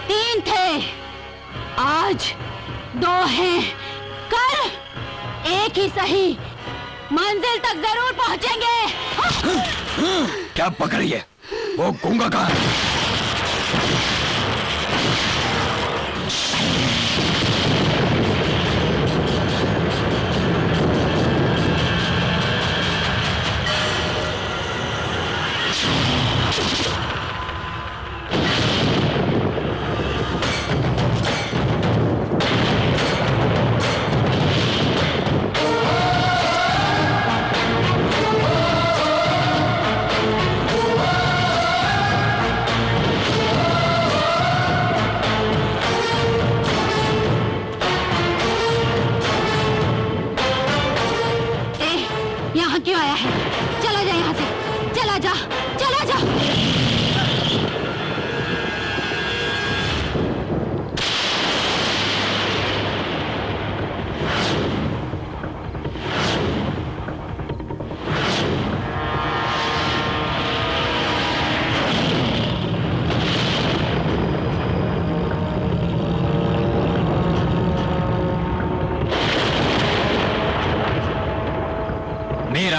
3 थे, आज 2 हैं, कल 1 ही सही, मंजिल तक जरूर पहुंचेंगे। क्या पकड़ी है? वो गूंगा कहाँ है?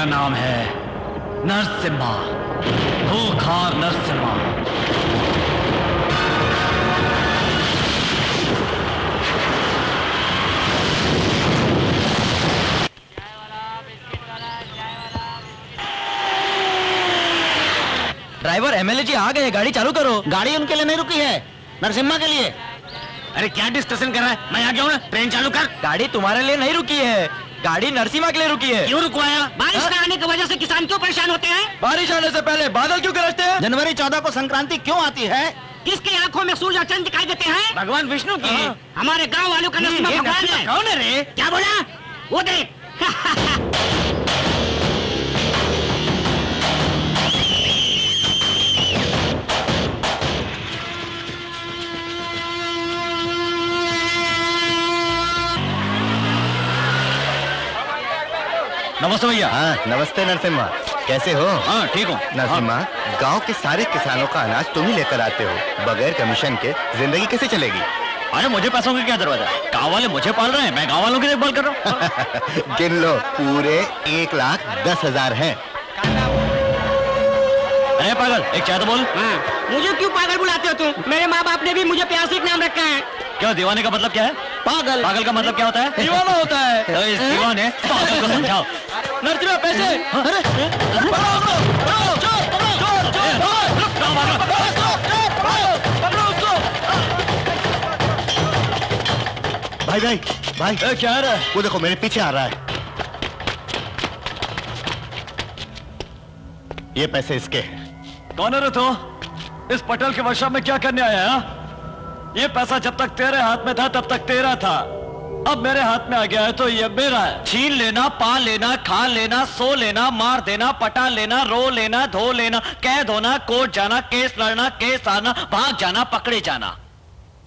मेरा नाम है नरसिम्हा, खूंखार नरसिम्हा। ड्राइवर, एमएलए जी आ गए, गाड़ी चालू करो। गाड़ी उनके लिए नहीं रुकी है, नरसिम्हा के लिए। अरे क्या डिस्कशन कर रहा है? मैं आ गया हूँ ना, ट्रेन चालू कर। गाड़ी तुम्हारे लिए नहीं रुकी है, गाड़ी नरसिम्हा के लिए रुकी है। क्यों रुकवाया? बारिश न आने की वजह से किसान क्यों परेशान होते हैं? बारिश आने से पहले बादल क्यों गरजते हैं? जनवरी 14 को संक्रांति क्यों आती है? किसकी आंखों में सूरज और चंद्र दिखाई देते हैं? भगवान विष्णु की। हमारे गांव वालों का नरसिम्हा भगवान है। कौन है रे? क्या बोला? वो देख। नमस्ते भैया। हाँ, नमस्ते नरसिम्हा, कैसे हो? हाँ ठीक हूँ। नरसिम्हा, गांव के सारे किसानों का अनाज तुम ही लेकर आते हो, बगैर कमीशन के जिंदगी कैसे चलेगी? अरे मुझे पैसों की क्या जरूरत है? गाँव वाले मुझे पाल रहे हैं, मैं गाँव वालों की देखभाल कर रहा हूँ। गिन लो, पूरे 1,10,000 हैं। अरे पागल, एक चाय तो बोल। मुझे क्यों पागल बुलाते हो तुम? मेरे माँ बाप ने भी मुझे प्यार से एक नाम रखा है। क्यों, दीवाने का मतलब क्या है? पागल। पागल का मतलब क्या होता है? दीवाना होता है। तो इस दीवाने पागल को समझाओ। नरसिम्हा, पैसे। भाई भाई भाई, क्या आ रहा है? वो देखो मेरे पीछे आ रहा है। ये पैसे इसके। कौन है रे तू? इस पटेल के वर्कशॉप में क्या करने आया है? ये पैसा जब तक तेरे हाथ में था तब तक तेरा था, अब मेरे हाथ में आ गया है तो ये मेरा है। छीन लेना, पा लेना, खा लेना, सो लेना, मार देना, पटा लेना, रो लेना, धो लेना, कैद होना, कोर्ट जाना, केस लड़ना, केस आना, भाग जाना, पकड़े जाना।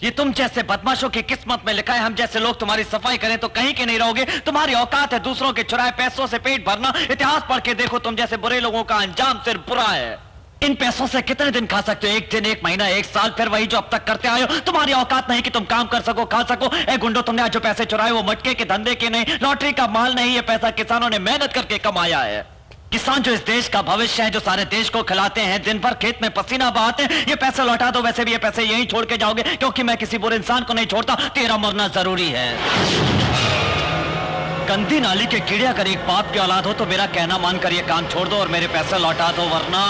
ये तुम जैसे बदमाशों की किस्मत में लिखा है। हम जैसे लोग तुम्हारी सफाई करें तो कहीं के नहीं रहोगे। तुम्हारी औकात है दूसरों के चुराए पैसों से पेट भरना। इतिहास पढ़ के देखो, तुम जैसे बुरे लोगों का अंजाम सिर्फ बुरा है। इन पैसों से कितने दिन खा सकते हो? एक दिन, एक महीना, एक साल, फिर वही जो अब तक करते आए हो। तुम्हारी औकात नहीं कि तुम काम कर सको, खा सको। ए गुंडो, तुमने आज जो पैसे चुराए वो मटके के धंधे के नहीं, लॉटरी का माल नहीं। ये पैसा किसानों ने मेहनत करके कमाया है। किसान जो इस देश का भविष्य है, जो सारे देश को खिलाते हैं, दिन भर खेत में पसीना बहाते हैं। ये पैसे लौटा दो। वैसे भी ये पैसे यहीं छोड़ के जाओगे, क्योंकि मैं किसी बुरे इंसान को नहीं छोड़ता। तेरा मरना जरूरी है। गंदी नाली के कीड़े अगर एक बाप की औलाद हो तो मेरा कहना मानकर ये काम छोड़ दो और मेरे पैसे लौटा दो, वरना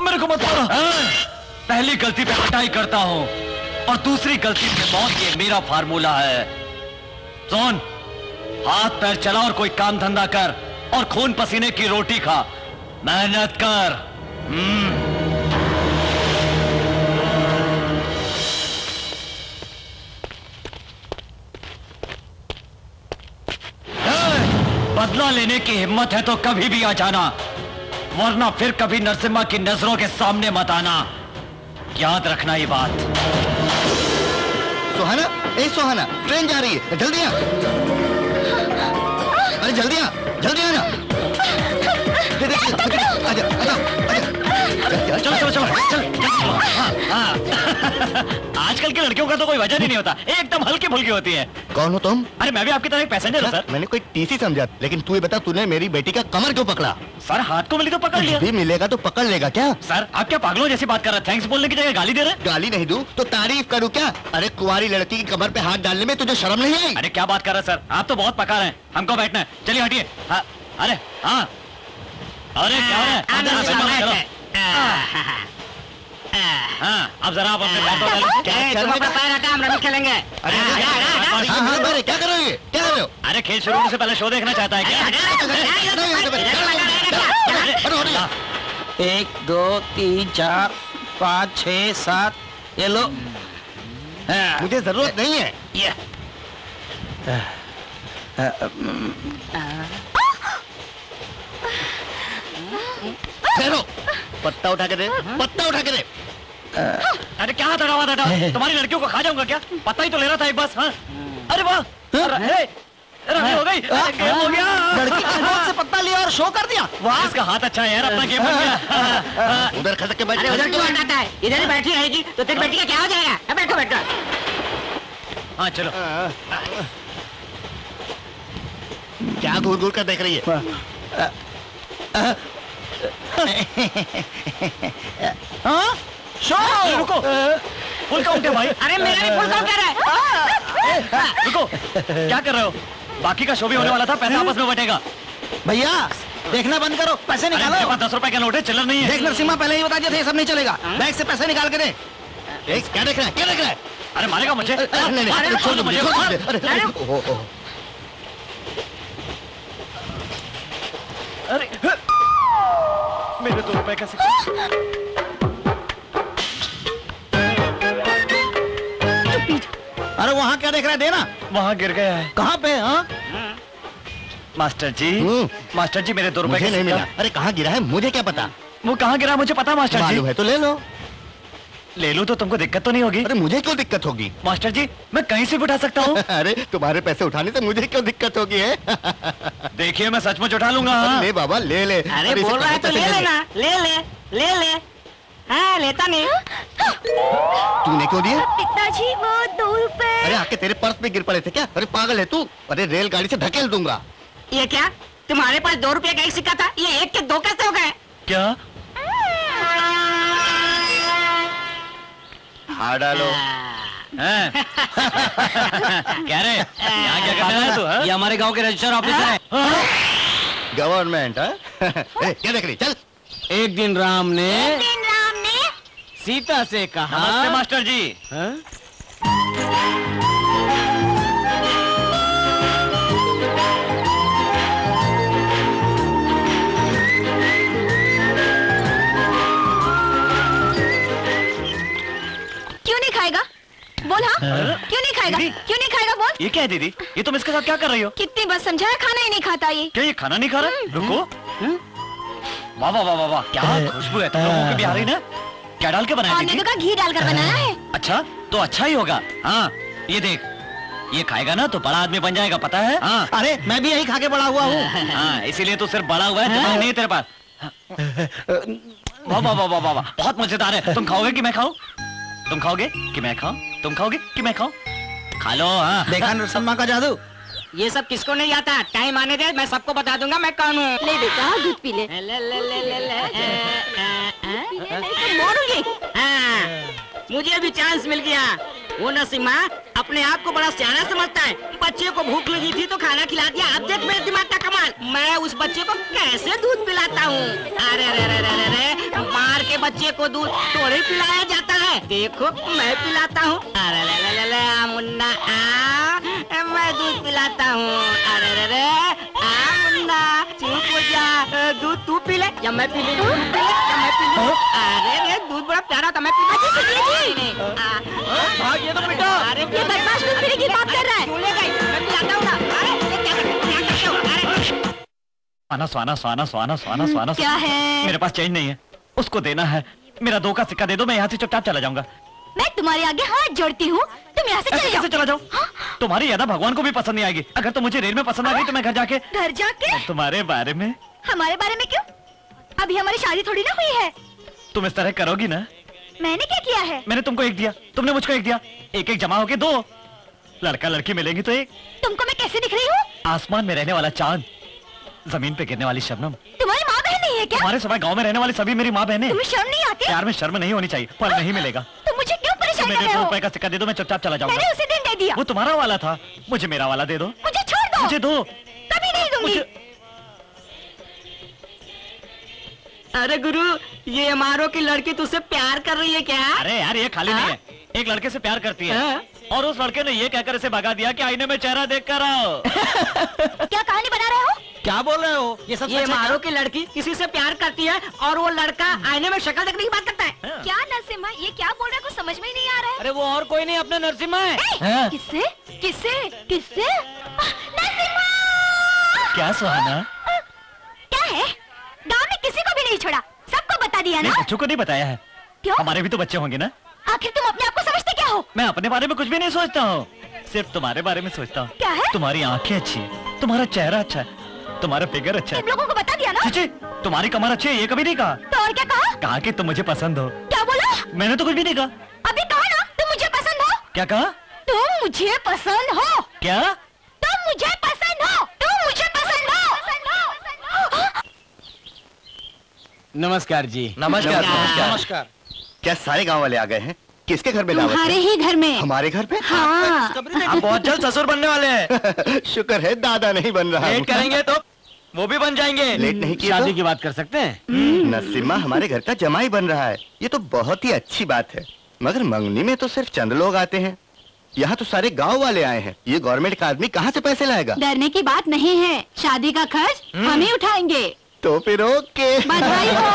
मेरे को मत मारो। पहली गलती पे पिटाई करता हूं और दूसरी गलती पे मौत। ये मेरा फार्मूला है। सुन, हाथ पैर चला और कोई काम धंधा कर और खून पसीने की रोटी खा, मेहनत कर। बदला लेने की हिम्मत है तो कभी भी आ जाना, वरना फिर कभी नरसिम्हा की नजरों के सामने मत आना। याद रखना ये बात। सुहाना, ए सुहाना, ट्रेन जा रही है, जल्दी आ। अरे जल्दी आ, जल्दी आना। आजा, आजा, आजा। चलो चलो चलो चल। हाँ। आजकल की लड़कियों का तो कोई वजन ही नहीं होता, एकदम हल्की फुल्की होती है। कौन हो तुम? अरे मैं भी आपकी तरह एक पैसेंजर हूँ सर। मैंने कोई टीसी समझा, लेकिन तू ये बता, तूने मेरी बेटी का कमर क्यों पकड़ा? सर हाथ को मिली तो पकड़ लिया। भी मिलेगा तो पकड़ लेगा क्या? सर आप क्या पागलों जैसी बात कर रहे हैं? थैंक्स बोलने की जगह गाली दे रहे हैं। गाली नहीं दूं तो तारीफ करूं क्या? अरे कुंवारी लड़की की कमर पे हाथ डालने में तुझे शर्म नहीं आई? अरे क्या बात कर रहे हैं सर, आप तो बहुत पका रहे हैं। हमको बैठना है, चलिए हटिए। हाँ, अरे हाँ, अरे क्या हो रहा है? हाँ, अब जरा आप अपने पैर डालिए। तुम अपना पैर हटा, हम रमी खेलेंगे। क्या कर रहे हो? क्या कर रहे हो? अरे खेल शुरू होने से पहले शो देखना चाहता है क्या? 1 2 3 4 5 6 7 ये लो। मुझे जरूरत नहीं है। ये ठहरो, पत्ता उठा के दे, पत्ता उठा के दे। अरे क्या हाथ हटावा था? तुम्हारी लड़कियों को खा जाऊंगा क्या? पता ही तो ले रहा था एक बस। हाँ? अरे वाह, रमी हो गई, गेम हो गया। लड़की के हाथ से पत्ता लिया और शो कर दिया। वाह, इसका हाथ अच्छा है यार, अपना गेम बन गया। उधर खसक के बैठ। अरे उधर क्यों हटाता है? इधर ही बैठी रहेगी तो तेरी बेटी का क्या हो जाएगा? बैठो बैठो। हाँ चलो। क्या घूर घूर कर देख रही है? हाँ? शो रुको, फुल काउंट है भाई। अरे मेरा भी फुल काउंट कर रहा है। रुको, क्या कर रहे हो? बाकी का शो भी होने वाला था, पैसा आपस में बटेगा। भैया देखना बंद करो, पैसे मेरे निकालो। पास 10 रुपए का नोट है, चिल्लर नहीं है। देख नरसिम्हा पहले ही बता दिया था ये सब नहीं चलेगा। बैग से पैसे निकाल के दे। क्या देख रहा है? क्या देख रहा है? अरे मारेगा मुझे। नहीं, छोड़ दो मुझे, छोड़ दो। अरे मेरे 2 रुपए का सिक्का। अरे वहाँ क्या देख रहा है? देना। वहाँ गिर गया है। कहाँ पे? हाँ? मास्टर जी, मास्टर जी मेरे 2 रुपए मुझे नहीं मिला। अरे कहाँ गिरा है मुझे क्या पता? वो कहाँ गिरा मुझे पता मास्टर जी। मालूम है तो ले लो। ले लूं तो तुमको दिक्कत तो नहीं होगी? अरे मुझे क्यों दिक्कत होगी? मास्टर जी मैं कहीं से भी उठा सकता हूँ। अरे तुम्हारे पैसे उठाने से मुझे क्यों दिक्कत होगी है? देखिए मैं सचमुच उठा लूंगा। ले बाबा ले ले। अरे बोल रहा है तो ले लेना। ले ले ले ले। हाँ लेता नहीं। तूने क्यों दिया? पिताजी वो 2 रुपए। अरे आके तेरे पर्स में गिर पड़े थे क्या? अरे पागल है तू? अरे रेलगाड़ी से धकेल दूंगा। ये क्या? तुम्हारे पास 2 रुपए का एक सिक्का था, ये 1 के 2 कैसे हो गए? क्या? हाँ डालो। क्या रे? यहाँ क्या कर रहा है तू? ये हमारे गांव के रजिस्टर ऑफिसर है। गवर्नमेंट है? क्या देख रही? चल। एक दिन राम ने सीता से कहा। नमस्ते मास्टर जी। क्यों नहीं खाएगा? बोल हाँ? क्यों नहीं खाएगा? क्यों नहीं खाएगा बोल? ये क्या है दीदी? ये तुम इसके साथ क्या कर रही हो? कितनी बार समझाया, खाना ही नहीं खाता ये। क्या ये खाना नहीं खा रहा? रुको। वाह वाह वाह वाह वाह, क्या खुशबू है, तुम लोगों की भी आ रही ना? क्या डाल के बनाया और ने तो घी डालकर बनाया है। अच्छा तो अच्छा ही होगा। हाँ ये देख, ये खाएगा ना तो बड़ा आदमी बन जाएगा, पता है? हाँ अरे मैं भी यही खा के बड़ा हुआ हूँ। हाँ इसीलिए तो सिर्फ बड़ा हुआ है, दिमाग नहीं है तेरे पास। वाह वाह वाह वाह वाह, बहुत मजेदार है। तुम खाओगे कि मैं खाऊं? तुम खाओगे कि मैं खाऊं? तुम खाओगे कि मैं खाऊं? खा लो। हाँ देखा नरसिम्हा का जादू? ये सब किसको नहीं आता? टाइम आने दे, मैं सबको बता दूंगा मैं कौन हूँ। ले बेटा दूध पी ले। ले ले ले ले ले। मोड़ूंगी। हाँ, मुझे भी चांस मिल गया। वो नरसिम्हा अपने आप को बड़ा सियाना समझता है। बच्चे को भूख लगी थी तो खाना खिला दिया। अब देख मेरे दिमाग का कमाल, मैं उस बच्चे को कैसे दूध पिलाता हूँ। अरे अरे अरे अरे अरे, मार के बच्चे को दूध थोड़ी पिलाया जाता है। देखो मैं पिलाता हूँ। अरे अरे अरे अरे मुन्ना मैं दूध पिलाता हूँ। अरे अरे अरे मुन्ना चुप हो जा। दूध तू पी ले या मैं पी लूं? तू पी ले या मैं पी लूं? अरे रे दूध बड़ा प्यारा था, मैं पी ये तो बेटा। अरे ये बदमाश दूध पीने की बात कर रहा है। मैं पिलाता हूँ ना। अरे sauna sauna sauna sauna sauna sauna क्या है? मेरे पास चेंज नहीं है, उसको देना है। मेरा 2 का सिक्का दे दो, मैं यहाँ से चुपचाप चला जाऊंगा। मैं तुम्हारे आगे हाथ जोड़ती हूँ, तुम यहाँ से चले जाओ। चला जाओ। तुम्हारी यादा भगवान को भी पसंद नहीं आएगी। अगर तो मुझे रेल में पसंद आ गई तो मैं घर जाके तुम्हारे बारे में। हमारे बारे में क्यों? अभी हमारी शादी थोड़ी ना हुई है। तुम इस तरह करोगी ना? मैंने क्या किया है? मैंने तुमको 1 दिया, तुमने मुझको 1 दिया, 1-1 जमा होके 2। लड़का लड़की मिलेगी तो 1। तुमको मैं कैसे दिख रही हूँ? आसमान में रहने वाला चांद, जमीन पे गिरने वाली शबनम। तुम्हारी माँ बहन नहीं है क्या? तुम्हारे सिवाय गांव में रहने वाली सभी मेरी माँ बहनें। तुम्हें शर्म नहीं आती? प्यार में शर्म नहीं होनी चाहिए, फल नहीं मिलेगा। तुम मुझे क्यों परेशान कर रहे हो? 2 रुपए का सिक्का दे दो, मैं चुपचाप चला जाऊंगा। मैंने उसी दिन दे दिया। वो तुम्हारा वाला था, मुझे मेरा वाला दे दो। मुझे छोड़ दो। मुझे दो। कभी नहीं दूंगी। अरे गुरु, ये हमारों की लड़की तुझसे प्यार कर रही है क्या? अरे यार ये खाली नहीं है, एक लड़के से प्यार करती है और उस लड़के ने ये कहकर इसे भगा दिया कि आईने में चेहरा देख कर आओ। क्या कहानी बना रहे हो? क्या बोल रहे हो? ये सब ये हमारों की लड़की किसी से प्यार करती है और वो लड़का आईने में शक्ल देखने की बात करता है। क्या नरसिम्हा, ये क्या बोल रहा है? कुछ समझ में ही नहीं आ रहा है। अरे वो और कोई नहीं, अपना नरसिम्हा है। किससे? किससे? किससे? नरसिम्हा! क्या सुहाना? क्या है? गांव में किसी को भी नहीं छोड़ा, सबको बता दिया ना? बच्चों को नहीं बताया है। क्यों? हमारे भी तो बच्चे होंगे ना। आखिर तुम अपने आप को समझते क्या हो? मैं अपने बारे में कुछ भी नहीं सोचता हूँ, सिर्फ तुम्हारे बारे में सोचता हूँ। क्या है? तुम्हारी आंखें अच्छी है, तुम्हारा चेहरा अच्छा है, तुम्हारा फिगर अच्छा है। तुम लोगों को बता दिया ना? चीची, तुम्हारी कमर अच्छी है, ये कभी नहीं कहा। तो और क्या कहा? कहा कि तुम मुझे पसंद हो। क्या बोला? मैंने तो कुछ भी नहीं कहा। अभी कहा ना, तुम मुझे पसंद हो। क्या कहा? तुम मुझे पसंद हो। क्या? तुम मुझे पसंद हो। तुम मुझे पसंद हो। नमस्कार जी। नमस्कार। नमस्कार। क्या सारे गांव वाले आ गए हैं? किसके घर में दावत तुम्हारे है? ही घर में। हमारे घर पे? हाँ। आप बहुत जल्द ससुर बनने वाले हैं। शुक्र है दादा नहीं बन रहा। लेट करेंगे तो वो भी बन जाएंगे। लेट नहीं किया शादी तो? की बात कर सकते हैं। नसीमा हमारे घर का जमाई बन रहा है, ये तो बहुत ही अच्छी बात है। मगर मंगनी में तो सिर्फ चंद लोग आते हैं, यहाँ तो सारे गांव वाले आए हैं। ये गवर्नमेंट का आदमी कहाँ से पैसे लाएगा? डरने की बात नहीं है, शादी का खर्च हम ही उठाएंगे। तो फिर ओके। बधाई हो।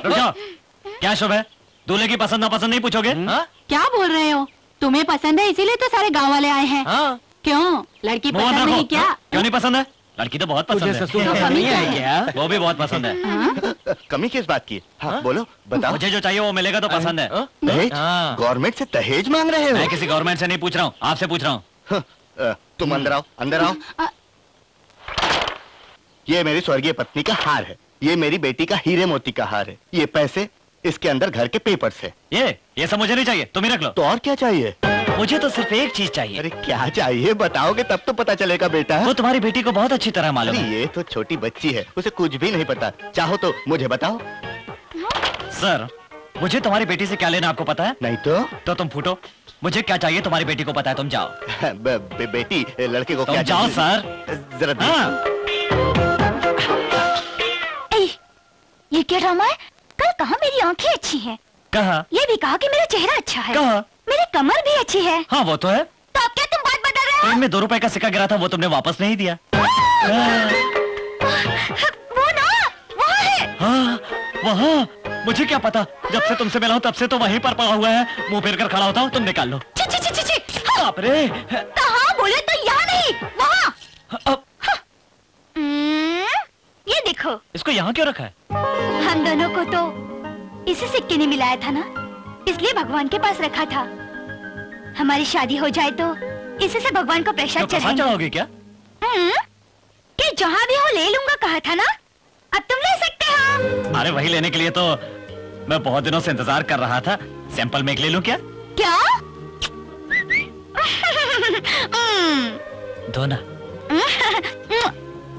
रुक जाओ। क्या शुभ है? दूल्हे की पसंद नापसंद नहीं पूछोगे? क्या बोल रहे हो? तुम्हें पसंद है इसीलिए तो सारे गांव वाले आए हैं। क्यों? लड़की मुंह बंद पसंद रखो। नहीं क्या? क्यों नहीं पसंद है? लड़की तो बहुत पसंद है। ससुर का कमी है क्या? वो भी बहुत पसंद है। कमी किस बात की? हाँ बोलो, बताओ। मुझे जो चाहिए वो मिलेगा तो पसंद है। दहेज? हाँ। गवर्नमेंट से दहेज मांग रहे मैं हो? किसी गवर्नमेंट से नहीं पूछ रहा हूँ, आपसे पूछ रहा हूँ। तुम अंदर आओ, अंदर आओ। ये मेरी स्वर्गीय पत्नी का हार है, ये मेरी बेटी का हीरे मोती का हार है, ये पैसे इसके अंदर घर के पेपर्स है। ये सब मुझे नहीं चाहिए, तुम ही रख लो। तो और क्या चाहिए? मुझे तो सिर्फ एक चीज चाहिए। अरे क्या चाहिए बताओगे तब तो पता चलेगा बेटा। वो तुम्हारी बेटी को बहुत अच्छी तरह मालूम अरे है। ये तो छोटी बच्ची है, उसे कुछ भी नहीं पता। चाहो तो मुझे बताओ। सर, मुझे तुम्हारी बेटी से क्या लेना आपको पता है? नहीं तो तुम फूटो। मुझे क्या चाहिए तुम्हारी बेटी को पता है, तुम जाओ। बेटी लड़के को तुम क्या जाओ चाहिए? सर। जरा देखो। हाँ। ये क्या ड्रामा है? कल कहा मेरी आंखें अच्छी हैं, कहा? ये भी कहा कि मेरा चेहरा अच्छा है, कहा? मेरी कमर भी अच्छी है। हाँ वो तो है। तो अब क्या तुम बात बदल रहे हो? ट्रेन में 2 रुपए का सिक्का गिरा था, वो तुमने वापस नहीं दिया। वो ना वहाँ है। हाँ, वहाँ। मुझे क्या पता, जब से तुमसे मिला हूँ तब से तो वहीं पर पड़ा हुआ है। मुंह फेर कर खड़ा होता हूँ, तुम निकाल लो। ची ची ची ची ची। बाप रे। कहाँ बोले तो यहाँ नहीं, वहाँ। अब ये देखो। इसको यहाँ क्यों रखा है? हम दोनों को तो इसी सिक्के ने मिलाया था ना, इसलिए भगवान के पास रखा था। हमारी शादी हो जाए तो इसी से भगवान को प्रसाद चढ़ाएंगे। चढ़ाओगे क्या? कि जहाँ भी हो ले लूंगा कहा था ना, अब तुम ले सकते हो। अरे वही लेने के लिए तो मैं बहुत दिनों से इंतजार कर रहा था। सैंपल में एक ले लूं क्या? क्या? दो ना।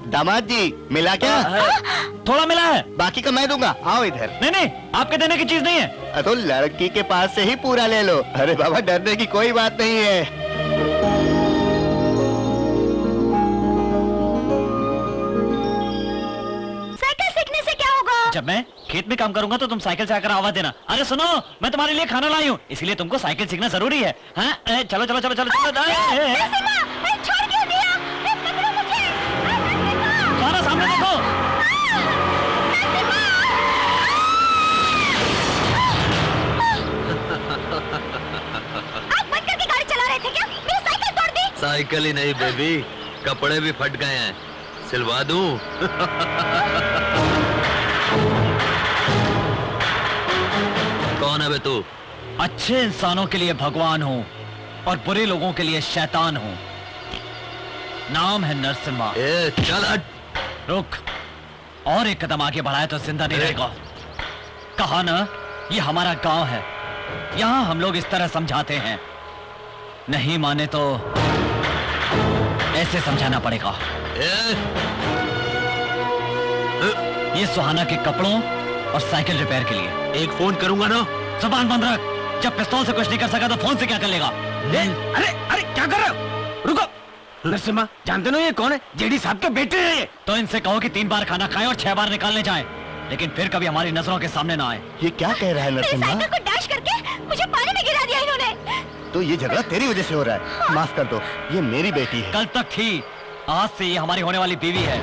दामाद जी मिला क्या? थोड़ा मिला है, बाकी का मैं दूंगा। आओ इधर। नहीं, आपके देने की चीज नहीं है। तो लड़की के पास से ही पूरा ले लो। अरे बाबा डरने की कोई बात नहीं है। साइकिल सीखने से क्या होगा? जब मैं खेत में काम करूंगा तो तुम साइकिल से आकर आवाज देना। अरे सुनो, मैं तुम्हारे लिए खाना लाई हूँ, इसीलिए तुमको साइकिल सीखना जरूरी है। हाँ, चलो चलो चलो चलो छोड़ क्यों दिया? पकड़ो मुझे। सारा सामने देखो। आप बंद करके गाड़ी चला रहे थे क्या? मेरी साइकिल तोड़ दी। साइकिल ही नहीं बेबी, कपड़े भी फट गए हैं। सिलवा दूं। कौन है बे तू? अच्छे इंसानों के लिए भगवान हूँ और बुरे लोगों के लिए शैतान हूँ। नाम है नरसिम्हा। चल हट। रुक, और एक कदम आगे बढ़ाया तो जिंदा नहीं रहेगा। कहा ना, ये हमारा गांव है, यहाँ हम लोग इस तरह समझाते हैं। नहीं माने तो ऐसे समझाना पड़ेगा। ये सुहाना के कपड़ों और साइकिल रिपेयर के लिए। एक फोन करूंगा ना। जुबान बंद रख। जब पिस्तौल से कुछ नहीं कर सका तो फोन से क्या कर लेगा? अरे अरे क्या कर रहे हो? रुको। नरसिम्हा, जानते ना ये कौन है? जेडी साहब के बेटे हैं ये। तो इनसे कहो कि 3 बार खाना खाए और 6 बार निकालने जाए, लेकिन फिर कभी हमारी नजरों के सामने ना आए। ये क्या कह रहा है नरसिम्हा? मेरी साइकिल को डैश करके मुझे पानी में गिरा दिया इन्होंने। तो ये झगड़ा तेरी वजह से हो रहा है। माफ कर दो, ये मेरी बेटी है। कल तक थी, आज से ये हमारी होने वाली बीवी है।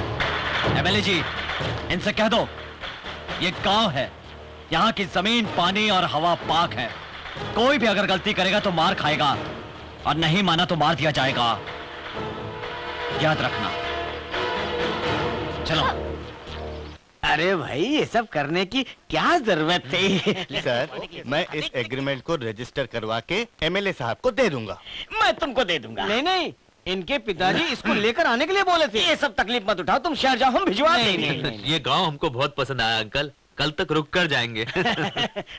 एमएलए जी, इनसे कह दो ये गांव है, यहाँ की जमीन, पानी और हवा पाक है। कोई भी अगर गलती करेगा तो मार खाएगा, और नहीं माना तो मार दिया जाएगा। याद रखना। चलो। अरे भाई, ये सब करने की क्या जरूरत थी? सर, मैं इस एग्रीमेंट को रजिस्टर करवा के एमएलए साहब को दे दूंगा। मैं तुमको दे दूंगा। नहीं नहीं, इनके पिताजी इसको लेकर आने के लिए बोले थे। ये सब तकलीफ मत उठाओ, तुम शहर जाओ, हम भिजवा देंगे। ये गांव हमको बहुत पसंद आया अंकल, कल तक रुक कर जाएंगे।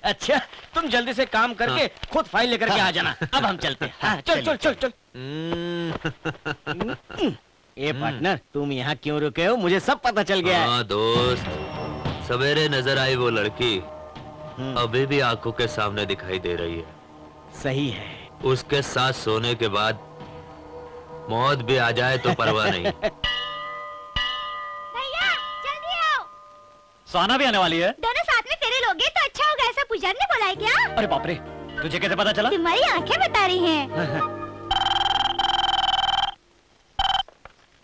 अच्छा, तुम जल्दी से काम करके खुद फाइल लेकर के आ जाना। अब हम चलते हैं। हाँ, चल चल चल चल। ये पार्टनर, तुम यहाँ क्यों रुके हो? मुझे सब पता चल गया है। हाँ दोस्त, सवेरे नजर आई वो लड़की, अभी भी आंखों के सामने दिखाई दे रही है। सही है। उसके साथ सोने के बाद मौत भी आ जाए तो परवाह नहीं। भैया जल्दी आओ। सुहाना भी आने वाली है। दोनों साथ में फेरे लोगे तो अच्छा होगा, ऐसा पुजारी ने बोला है क्या? अरे बाप रे, तुझे कैसे पता चला? तुम्हारी आंखें बता रही हैं।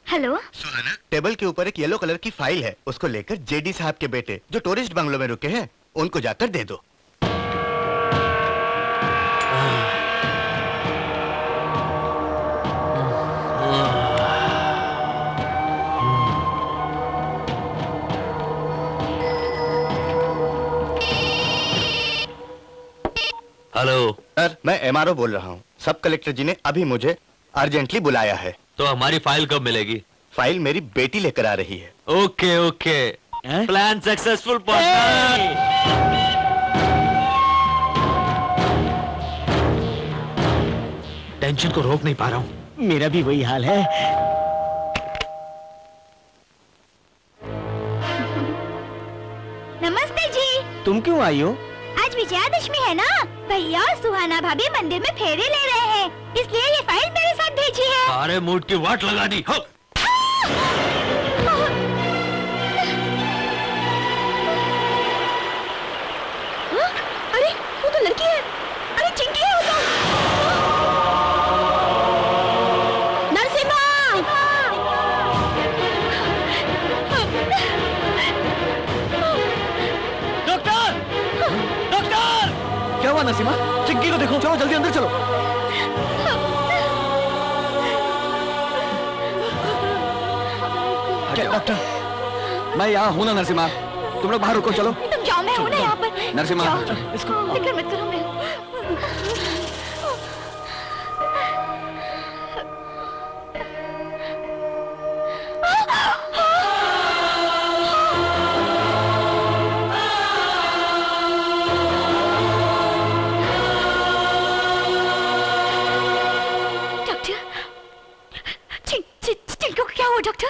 हेलो सुहाना, टेबल के ऊपर एक येलो कलर की फाइल है, उसको लेकर जेडी साहब के बेटे जो टूरिस्ट बंगलो में रुके हैं उनको जाकर दे दो। हेलो सर, मैं एमआरओ बोल रहा हूँ। सब कलेक्टर जी ने अभी मुझे अर्जेंटली बुलाया है। तो हमारी फाइल कब मिलेगी? फाइल मेरी बेटी लेकर आ रही है। Okay okay, plan successful partner. Tension को रोक नहीं पा रहा हूँ। मेरा भी वही हाल है। नमस्ते जी। तुम क्यों आई हो? आज विजयादशमी है ना, भैया और सुहाना भाभी मंदिर में फेरे ले रहे हैं, इसलिए ये फाइल मेरे साथ भेजी है। सारे मूड की वाट लगा दी। हो। अरे वो तो लड़की है। अरे चिंकी है वो तो। नरसिम्हा! डॉक्टर! डॉक्टर! क्या हुआ नरसिम्हा? चिंकी को देखो। चलो जल्दी अंदर चलो। क्या डॉक्टर? मैं यहाँ हूँ ना नरसिम्हा, तुम लोग बाहर रुको। चलो तुम जाओ, मैं हूँ ना यहाँ पर। नरसिम्हा, इसको फिक्र मत करो। मैं चिंकी को क्या हुआ डॉक्टर?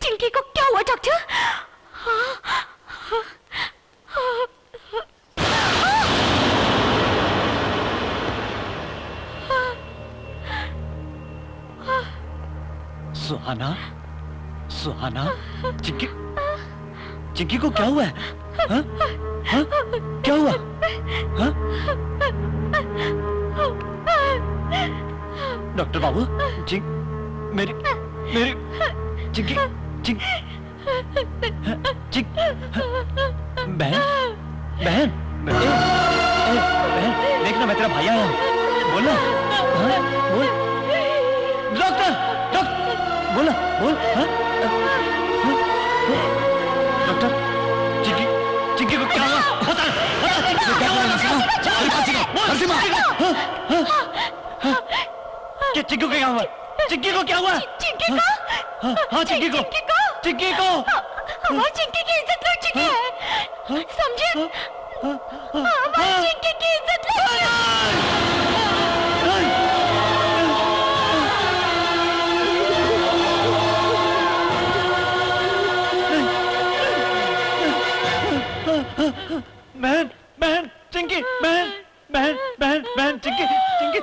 चिंकी को क्या हुआ डॉक्टर? सुहाना, सुहाना, चिंकी, चिंकी को क्या हुआ है? हाँ? हाँ? क्या हुआ? हाँ? डॉक्टर बाबू, मेरी चिंकी, बहन, बहन, बहन, देखना मैं तेरा भाई आया हूँ। बोल ना, हाँ? बोल। डॉक्टर, बोल बोल। डॉक्टर, चिक्की चिक्की को क्या हुआ? बता चिक्की को क्या हुआ? नरसिम्हा, चिक्की को क्या हुआ? चिक्की को क्या हुआ? चिक्की को? हाँ चिक्की को, चिक्की को। हमारी चिक्की की इज्जत लग चुकी है, समझे? हमारी चिक्की की इज्जत लग चुकी है। बहन बहन चिंकी, बहन बहन बहन बहन चिंकी चिंकी।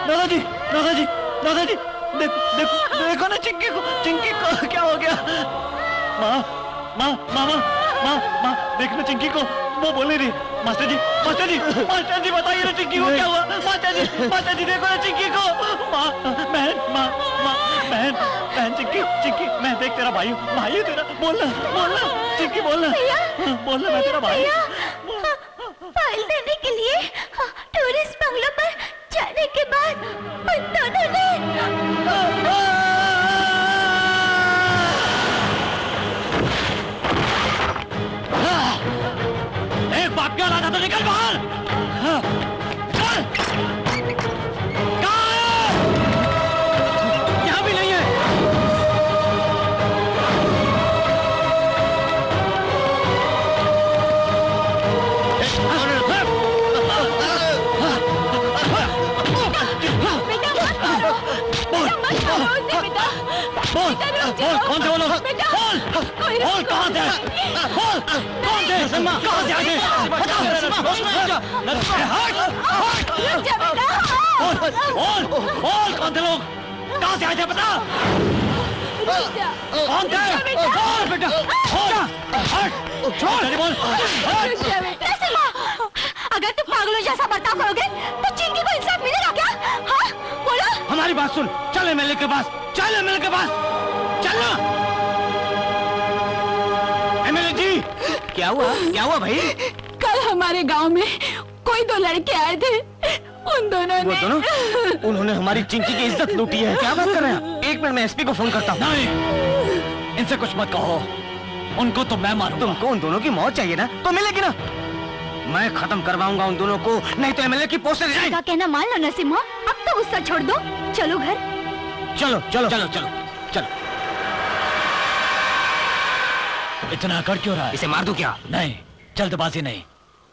दादाजी दादाजी दादाजी देखो देखो देखो ना चिंकी को क्या हो गया? माँ माँ मामा माँ माँ देखना चिंकी को, वो बोले रही। मास्टर जी बताइए ना चिंकी को क्या हुआ? मास्टर जी देखो ना चिंकी को। माँ बहन माँ माँ बहन बहन चिंकी चिंकी, मैं देख तेरा भाई हूँ तेरा। बोलना चिंकी बोलना मैं तेरा भाई। फाइल देने के लिए टूरिस्ट बंगलो पर जाने के बाद उन दोनों ने एक बात क्या लाता तो निकल बाहर। चल कहाँ है? यहाँ भी नहीं है। बोल कौन थे वो लोग? बोल कहाँ थे? बोल कौन थे? कहाँ से आए थे? बोल कौन थे लोग? कहाँ से आए थे बता? कौन थे? बोल बेटा बोल। अगर तुम पागलों जैसा बर्ताव करोगे तो चिंकी को इंसाफ मिलेगा क्या? हाँ बोलो। हमारी बात सुन, चल एमएलए के पास, चल चलना। एमएलए जी क्या हुआ भाई? कल हमारे गांव में कोई दो लड़के आए थे, उन दोनों ने उन्होंने हमारी चिंकी की इज्जत लूटी है। क्या बात कर रहे हैं? एक मिनट में एसपी को फोन करता हूँ। नहीं, इनसे कुछ मत कहो, उनको तो मैं मारूंगा। तुमको उन दोनों की मौत चाहिए ना, तो मिलेगी ना। मैं खत्म करवाऊंगा उन दोनों को, नहीं तो एमएलए की पोस्ट रिजाइन। का कहना मान लो नरसिम्हा, अब तो गुस्सा छोड़ दो, चलो घर। चलो। इतना कर क्यों रहा है? इसे मार दूं क्या? नहीं, जल्दबाजी नहीं।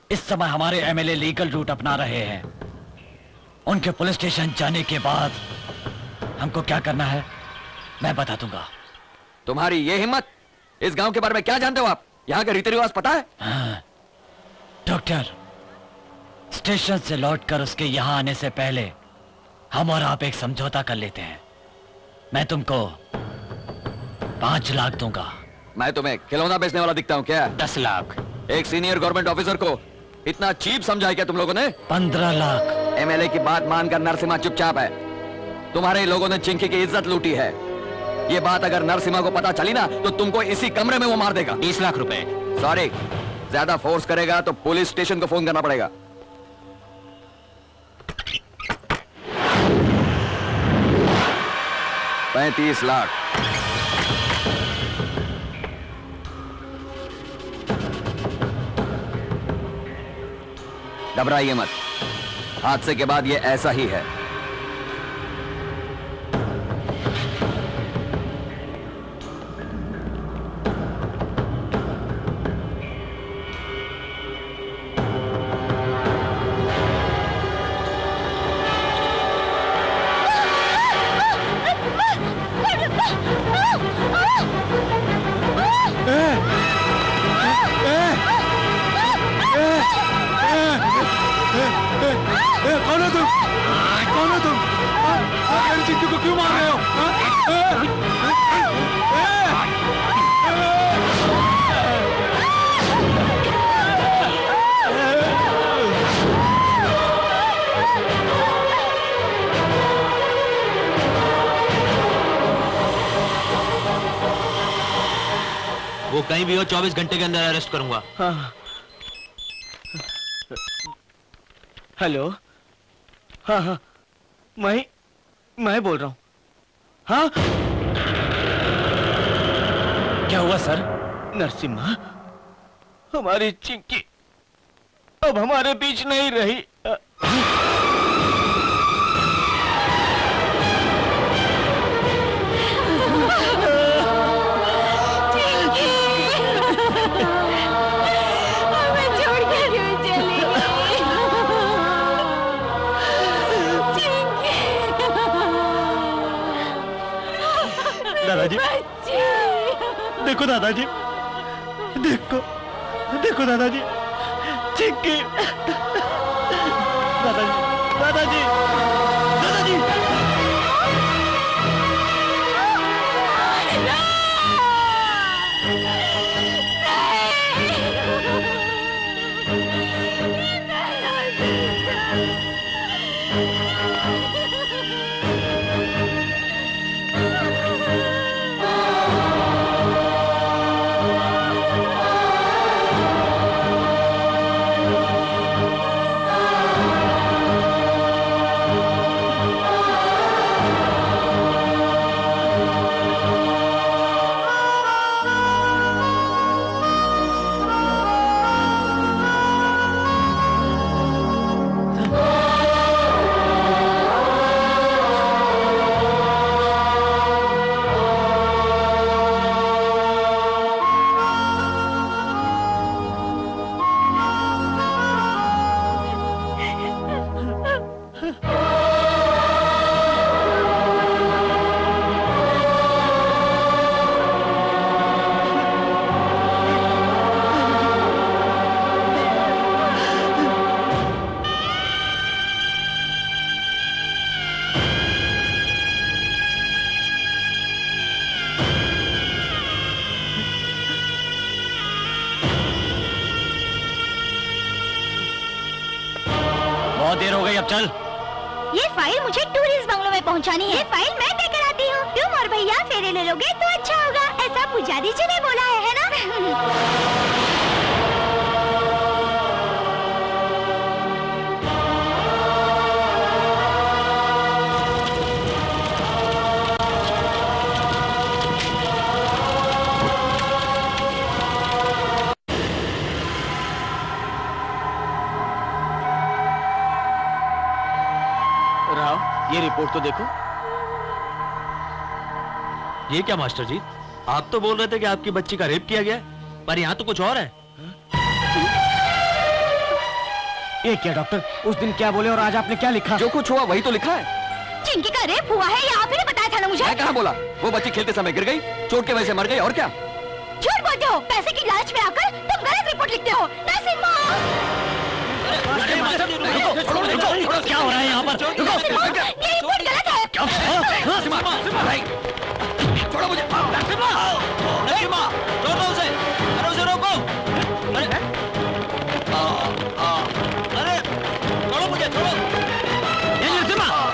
इस समय हमारे एमएलए लीगल रूट अपना रहे हैं। उनके पुलिस स्टेशन जाने के बाद हमको क्या करना है मैं बता दूंगा। तुम्हारी ये हिम्मत? इस गांव के बारे में क्या जानते हो आप? यहाँ के रीति रिवाज पता है? हाँ। डॉक्टर, स्टेशन से लौटकर उसके यहाँ आने से पहले हम और आप एक समझौता कर लेते हैं। मैं तुमको 5 लाख दूंगा। मैं तुम्हें खिलौना बेचने वाला दिखता हूँ क्या? 10 लाख। एक सीनियर गवर्नमेंट ऑफिसर को इतना चीप समझा क्या तुम लोगों ने? 15 लाख। एमएलए की बात मानकर नरसिम्हा चुपचाप है। तुम्हारे लोगों ने चिंकी की इज्जत लूटी है। ये बात अगर नरसिम्हा को पता चली ना तो तुमको इसी कमरे में वो मार देगा। 20 लाख रुपए। सॉरी, ज्यादा फोर्स करेगा तो पुलिस स्टेशन को फोन करना पड़ेगा। 35 लाख। घबराइए मत, हादसे के बाद ये ऐसा ही है। कौन हो तुम? मेरी चिंकी को क्यों मार रहे हो? वो कहीं भी हो 24 घंटे के अंदर अरेस्ट करूंगा। हेलो। हाँ हाँ, मैं बोल रहा हूँ। हाँ, क्या हुआ सर? नरसिम्हा, हमारी चिंकी अब हमारे बीच नहीं रही। दादाजी, देखो दादाजी, देखो दादाजी, चिक्की। दादाजी, बहुत देर हो गई, अब चल। ये फाइल मुझे टूरिस्ट बंगलो में पहुंचानी है। ये फाइल मैं तय कराती हूँ। तुम और भैया फेरे ले लोगे तो अच्छा होगा, ऐसा पुजारी जी ने बोला है ना? ये रिपोर्ट तो देखो। ये क्या मास्टर जी, आप तो बोल रहे थे कि आपकी बच्ची का रेप किया गया है, पर यहाँ तो कुछ और है। ये क्या डॉक्टर, उस दिन क्या बोले और आज आपने क्या लिखा? जो कुछ हुआ वही तो लिखा है। चिंकी का रेप हुआ है, ये आपने बताया था ना मुझे। मैं कहाँ बोला? वो बच्ची खेलते समय गिर गई, चोट के वजह से मर गई, और क्या? झूठ बोलते हो, पैसे की लालच में आकर तुम गलत रिपोर्ट लिखते हो। नरसिम्हा, क्या हो रहा है यहाँ पर? ये रिपोर्ट गलत है। छोड़ो मुझे। उसे रोको। अरे छोड़ो मुझे, छोड़ो।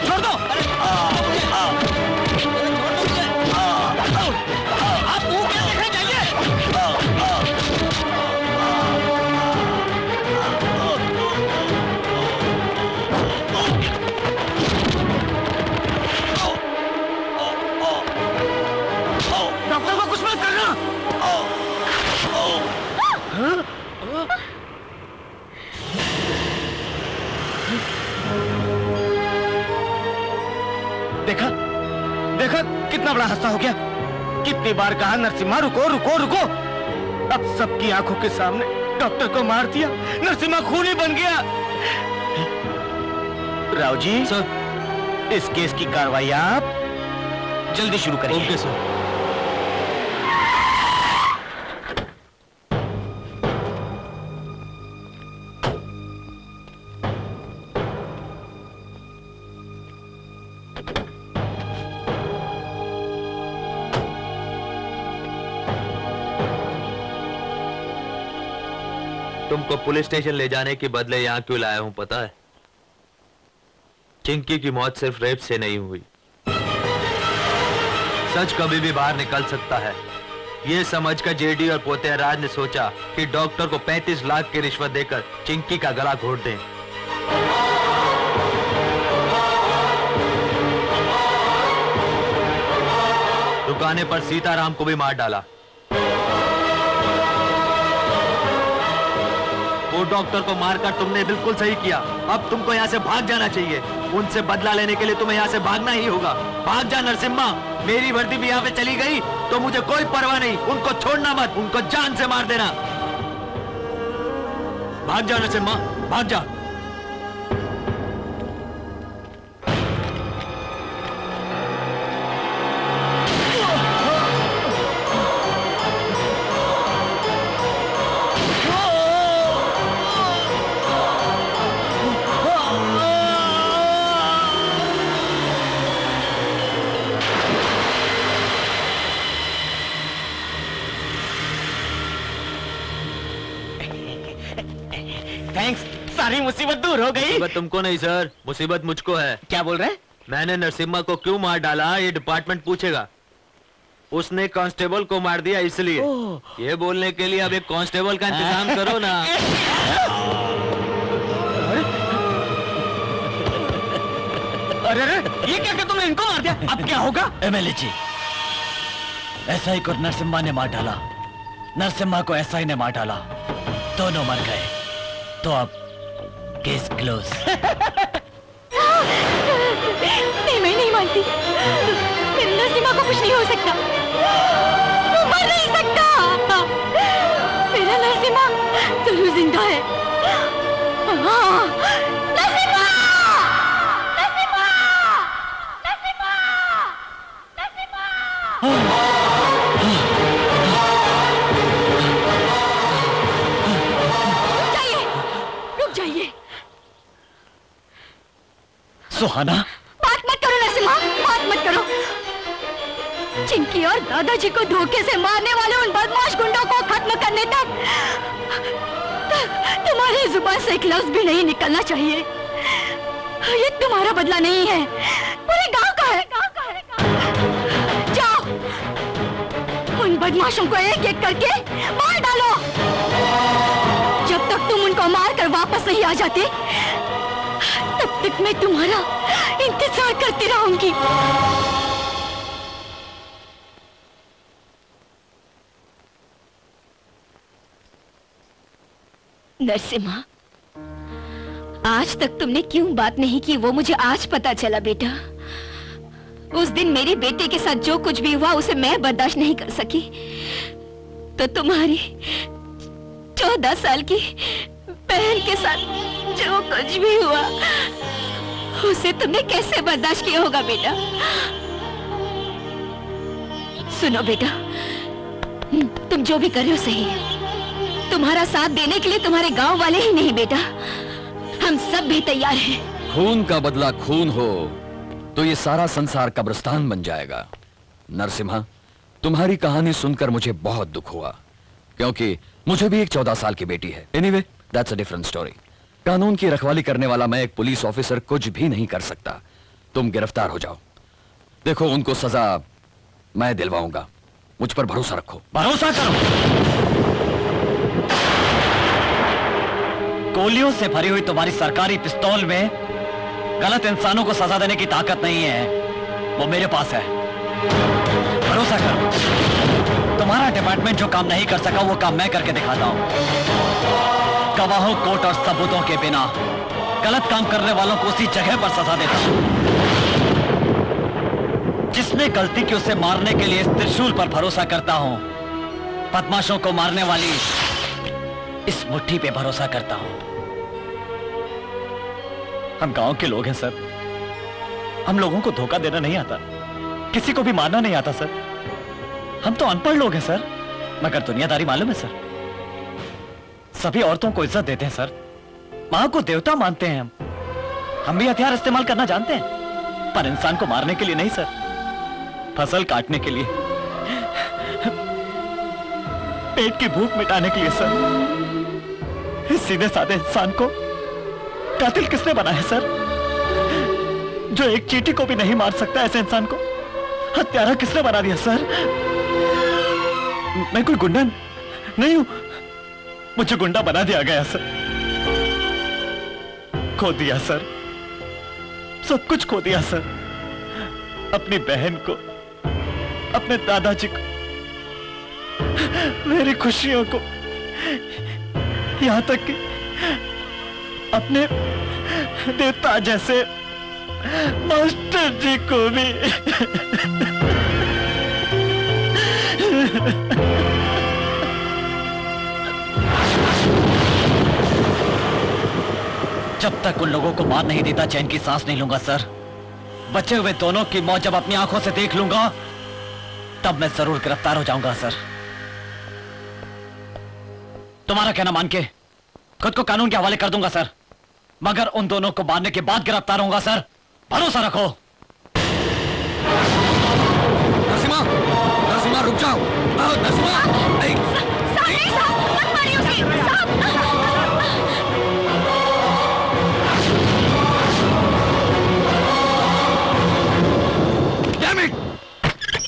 छोड़ दो। आप मुंह क्या देखने चाहिए? डॉक्टर को कुछ मत करना। देखा देखा, कितना बड़ा हादसा हो गया। कितनी बार कहा नरसिम्हा रुको रुको रुको, अब सबकी आंखों के सामने डॉक्टर को मार दिया। नरसिम्हा खूनी बन गया। राव जी सर, इस केस की कार्रवाई आप जल्दी शुरू करिए। Okay sir. तुमको पुलिस स्टेशन ले जाने के बदले यहाँ क्यों लाया हूं पता है? चिंकी की मौत सिर्फ रेप से नहीं हुई। सच कभी भी बाहर निकल सकता है। ये समझकर जेडी और पोतेराज ने सोचा कि डॉक्टर को 35 लाख की रिश्वत देकर चिंकी का गला घोट दें। आने पर सीताराम को भी मार डाला। वो डॉक्टर को मारकर तुमने बिल्कुल सही किया। अब तुमको यहाँ से भाग जाना चाहिए। उनसे बदला लेने के लिए तुम्हें यहाँ से भागना ही होगा। भाग जा नरसिम्हा। मेरी वर्दी भी यहाँ पे चली गई तो मुझे कोई परवाह नहीं। उनको छोड़ना मत, उनको जान से मार देना। भाग जा नरसिम्हा, भाग जा। थैंक्स, सारी मुसीबत दूर हो गई। मुसीबत तुमको नहीं सर, मुसीबत मुझको है। क्या बोल रहे हैं? मैंने नरसिम्हा को क्यों मार डाला ये डिपार्टमेंट पूछेगा। उसने कांस्टेबल को मार दिया इसलिए। ये बोलने के लिए अब एक कांस्टेबल का इंतजाम करो ना। अरे अरे, ये क्या कि तुमने इनको मार दिया? अब क्या होगा? एमएलए जी, एसआई को नरसिम्हा ने मार डाला, नरसिम्हा को एसआई ने मार डाला, दोनों मर गए। तो अब केस क्लोज। नहीं, मैं नहीं मानती। मेरी नरसिम्हा को कुछ नहीं हो सकता। वो मर नहीं सकता। मेरा नरसिम्हा जरूर जिंदा है। हाँ, नरसिम्हा! नरसिम्हा! नरसिम्हा! नरसिम्हा! सुहाना, बात मत करो नरसिम्हा, बात मत करो। चिंकी और दादाजी को धोखे से मारने वाले उन बदमाश गुंडों को खत्म करने तक तुम्हारी जुबान से एक लफ्ज भी नहीं निकलना चाहिए। ये तुम्हारा बदला नहीं है, पूरे गांव का है। जाओ, उन बदमाशों को एक एक करके मार डालो। जब तक तुम उनको मार कर वापस नहीं आ जाते तब तक मैं तुम्हारा इंतजार करती रहूंगी। नरसिम्हा, आज तक तुमने क्यों बात नहीं की वो मुझे आज पता चला बेटा। उस दिन मेरे बेटे के साथ जो कुछ भी हुआ उसे मैं बर्दाश्त नहीं कर सकी, तो तुम्हारी 14 साल की बहन के साथ जो कुछ भी हुआ उसे तुमने कैसे बर्दाश्त किया होगा बेटा। सुनो बेटा, तुम जो भी कर रहे हो सही है। तुम्हारा साथ देने के लिए तुम्हारे गांव वाले ही नहीं बेटा, हम सब भी तैयार हैं। खून का बदला खून हो तो ये सारा संसार कब्रिस्तान बन जाएगा। नरसिम्हा, तुम्हारी कहानी सुनकर मुझे बहुत दुख हुआ, क्योंकि मुझे भी एक 14 साल की बेटी है। Anyway, that's a different story. कानून की रखवाली करने वाला मैं, एक पुलिस ऑफिसर, कुछ भी नहीं कर सकता। तुम गिरफ्तार हो जाओ। देखो, उनको सजा मैं दिलवाऊंगा। मुझ पर भरोसा रखो। भरोसा करो। गोलियों से भरी हुई तुम्हारी सरकारी पिस्तौल में गलत इंसानों को सजा देने की ताकत नहीं है, वो मेरे पास है। भरोसा करो। तुम्हारा डिपार्टमेंट जो काम नहीं कर सका वो काम मैं करके दिखाता हूं। गवाहों, कोर्ट और सबूतों के बिना गलत काम करने वालों को उसी जगह पर सजा देता हूं। जिसने गलती की उसे मारने के लिए इस त्रिशूल पर भरोसा करता हूं। बदमाशों को मारने वाली इस मुट्ठी पे भरोसा करता हूं। हम गांव के लोग हैं सर, हम लोगों को धोखा देना नहीं आता, किसी को भी मारना नहीं आता सर। हम तो अनपढ़ लोग हैं सर, मगर दुनियादारी मालूम है सर। सभी औरतों को इज्जत देते हैं सर, मां को देवता मानते हैं हम भी हथियार इस्तेमाल करना जानते हैं, पर इंसान को मारने के लिए नहीं सर, फसल काटने के लिए, पेट की भूख मिटाने के लिए सर। इस सीधे साधे इंसान को कातिल किसने बनाया सर? जो एक चींटी को भी नहीं मार सकता ऐसे इंसान को हत्यारा किसने बना दिया सर? मैं कोई गुंडा नहीं हूं, मुझे गुंडा बना दिया गया सर। खो दिया सर, सब कुछ खो दिया सर। अपनी बहन को, अपने दादाजी को, मेरी खुशियों को, यहाँ तक कि अपने देवता जैसे मास्टर जी को भी। जब तक उन लोगों को मार नहीं देता चैन की सांस नहीं लूंगा सर। बचे हुए दोनों की मौत जब अपनी आंखों से देख लूंगा तब मैं जरूर गिरफ्तार हो जाऊंगा सर। तुम्हारा कहना मान के खुद को कानून के हवाले कर दूंगा सर, मगर उन दोनों को मारने के बाद गिरफ्तार होऊंगा सर, भरोसा रखो। नरसिम्हा, नरसिम्हा रुक जाओ। नरसिम्हा, मत मारिए उसे।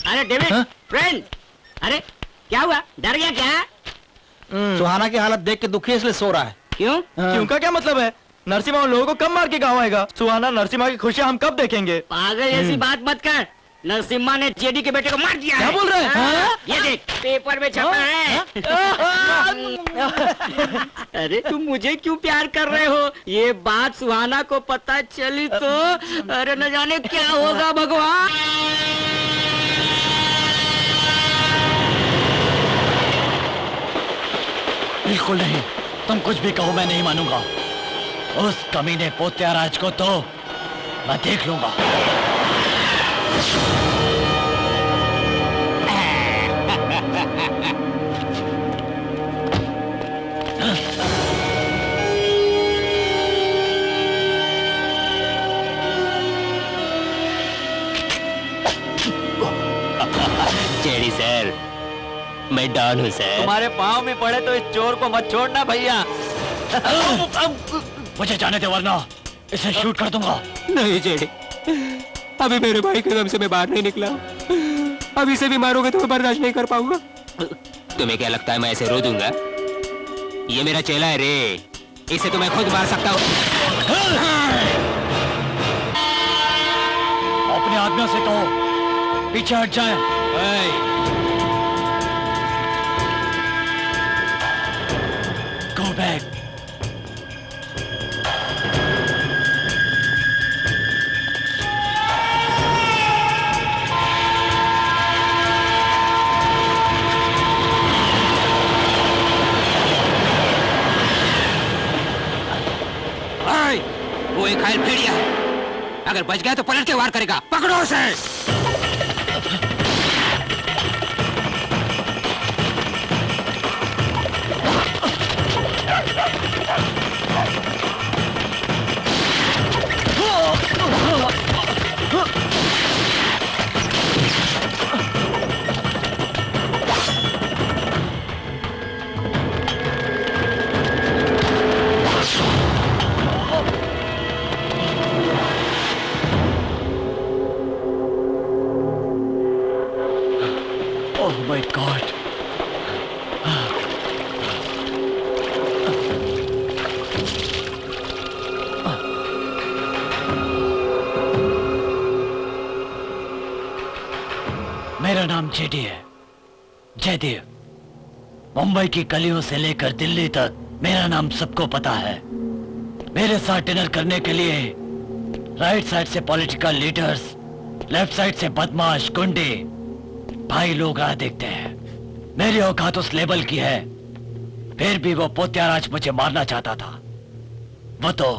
अरे डेविड, फ्रेंड, अरे क्या हुआ? डर गया क्या? सुहाना की हालत देख के दुखी है इसलिए सो रहा है। क्यों? क्यों का क्या मतलब है? नरसिम्हा उन लोगों को कब मार के गाँव आएगा? सुहाना नरसिम्हा की खुशियां हम कब देखेंगे? पागल ऐसी बात मत कर। नरसिम्हा ने जेडी के बेटे को मार दिया। क्या बोल रहे हैं? ये देख पेपर में छपा है। अरे तुम मुझे क्यों प्यार कर रहे हो? ये बात सुहाना को पता चली तो अरे न जाने क्या होगा भगवान। बिल्कुल नहीं, तुम कुछ भी कहो मैं नहीं मानूंगा। उस कमीने पोत्याराज को तो मैं देख लूंगा। जेडी सर, मैं डॉन हूँ सर। तुम्हारे पाँव में पड़े तो इस चोर को मत छोड़ना भैया। मुझे जाने दे वरना इसे शूट कर दूंगा। नहीं जेडी, अभी मेरे भाई के दम से मैं बाहर नहीं निकला। अभी से भी मारोगे तो मैं बर्दाश्त नहीं कर पाऊंगा। तुम्हें क्या लगता है मैं ऐसे रो दूंगा? ये मेरा चेला है रे, इसे तो मैं खुद मार सकता हूँ। अपने आदमियों से कहो पीछे हट जाए। Go back. वो एक घायल भेड़िया है, अगर बच गया तो पलट के वार करेगा। पकड़ो उसे। My God. मेरा नाम जेडी है, जयदेव। मुंबई की गलियों से लेकर दिल्ली तक मेरा नाम सबको पता है। मेरे साथ डिनर करने के लिए राइट साइड से पॉलिटिकल लीडर्स, लेफ्ट साइड से बदमाश गुंडे भाई लोग आ देखते हैं। मेरी औकात उस लेवल की है, फिर भी वो पोत्याराज मुझे मारना चाहता था। वो तो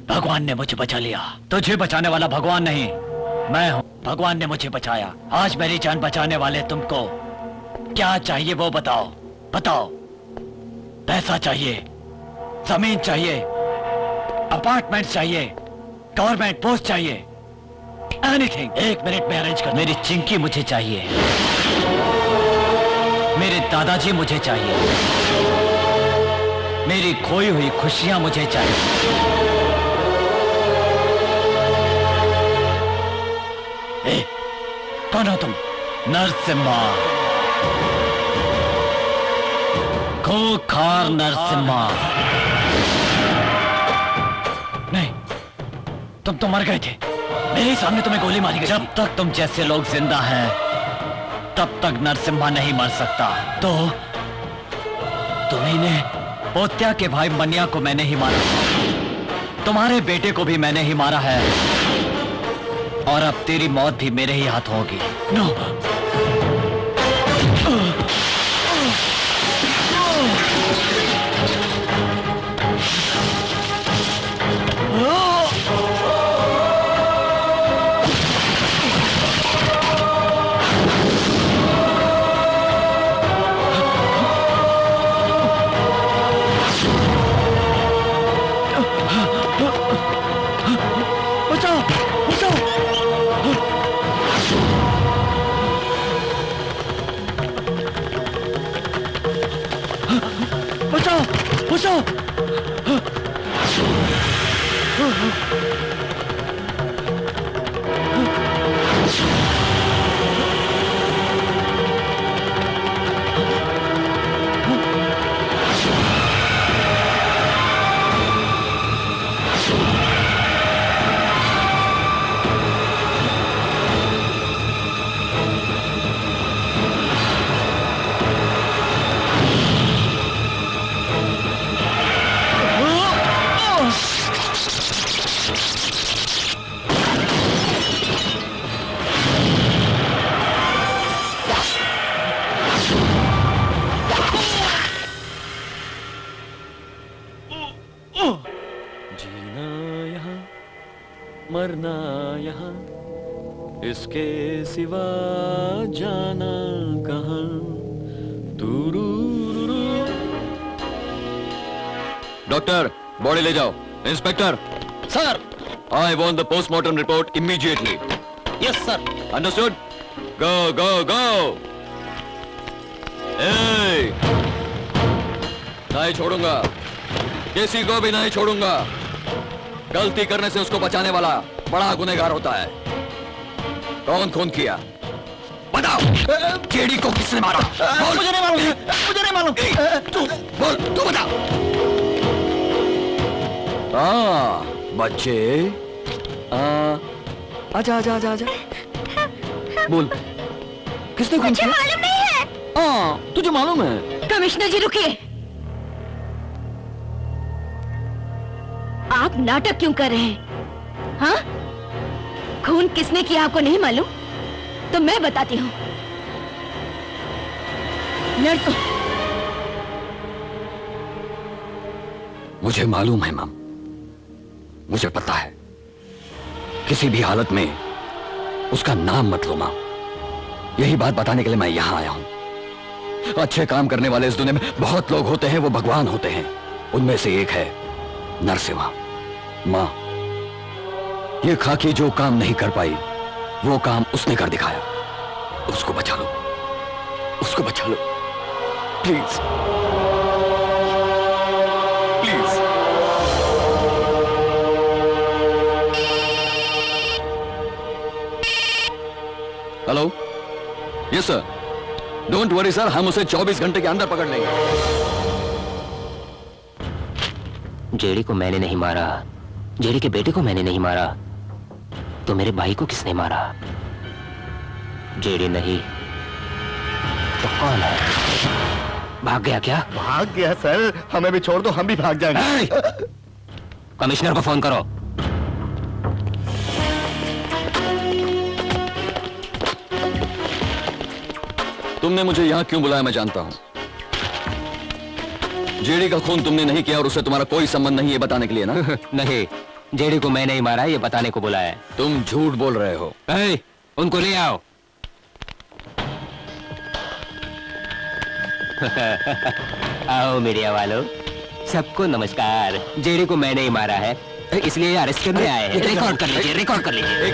भगवान ने मुझे बचा लिया। तुझे बचाने वाला भगवान नहीं, मैं हूं। भगवान ने मुझे बचाया। आज मेरी जान बचाने वाले तुमको क्या चाहिए वो बताओ। बताओ, पैसा चाहिए, जमीन चाहिए, अपार्टमेंट चाहिए, गवर्नमेंट पोस्ट चाहिए, एनीथिंग। 1 मिनट में अरेंज कर। मेरी चिंकी मुझे चाहिए, मेरे दादाजी मुझे चाहिए, मेरी खोई हुई खुशियां मुझे चाहिए। ए, कौन हो तुम? नरसिम्हा, खूंखार नरसिम्हा। नहीं, तुम तो मर गए थे। मेरे सामने तुम्हें गोली मारी गई। जब तक तुम जैसे लोग जिंदा हैं तब तक नरसिम्हा नहीं मर सकता। तो तुम्ही ने पोत्या के भाई मनिया को मैंने ही मारा, तुम्हारे बेटे को भी मैंने ही मारा है, और अब तेरी मौत भी मेरे ही हाथ होगी। नो मरना यहाँ, इसके सिवा जाना कहाँ। डॉक्टर, बॉडी ले जाओ। Inspector sir. I want the postmortem report immediately. Yes sir. Understood? Go go go. नहीं छोड़ूंगा, किसी को भी नहीं छोड़ूंगा। गलती करने से उसको बचाने वाला बड़ा गुनहगार होता है। कौन खून किया? बताओ। जेडी को किसने मारा? मुझे नहीं मालूम, मुझे नहीं मालूम। तू बोल, तू बता। हाँ बच्चे, आजा आजा आजा आजा, बोल किसने खून किया? मुझे मालूम नहीं है। हाँ तुझे मालूम है। कमिश्नर जी रुकिए। आप नाटक क्यों कर रहे हैं? हाँ? खून किसने किया आपको नहीं मालूम? तो मैं बताती हूँ। लड़को। मुझे मालूम है मैम, मुझे पता है। किसी भी हालत में उसका नाम मत लो मां। यही बात बताने के लिए मैं यहां आया हूं। अच्छे काम करने वाले इस दुनिया में बहुत लोग होते हैं, वो भगवान होते हैं। उनमें से एक है नरसिम्हा। मां, ये खाकी जो काम नहीं कर पाई, वो काम उसने कर दिखाया। उसको बचा लो, उसको बचा लो please, please. Hello, yes sir. Don't worry sir, हम उसे 24 घंटे के अंदर पकड़ लेंगे। जेडी को मैंने नहीं मारा, जेडी के बेटे को मैंने नहीं मारा, तो मेरे भाई को किसने मारा? जेडी नहीं तो कौन है? भाग गया क्या? भाग गया सर, हमें भी छोड़ दो, हम भी भाग जाएंगे। कमिश्नर को फोन करो। तुमने मुझे यहां क्यों बुलाया मैं जानता हूं। जेडी का खून तुमने नहीं किया और उससे तुम्हारा कोई संबंध नहीं है बताने के लिए ना? नहीं, जेडी को मैं नहीं मारा, ये बताने को बुलाया है। तुम झूठ बोल रहे हो। उनको ले आओ। आओ मीडिया वालों, सबको नमस्कार। जेडी को मैंने ही मारा है, इसलिए अरेस्ट करने आए हैं। रिकॉर्ड कर लीजिए, रिकॉर्ड कर लीजिए।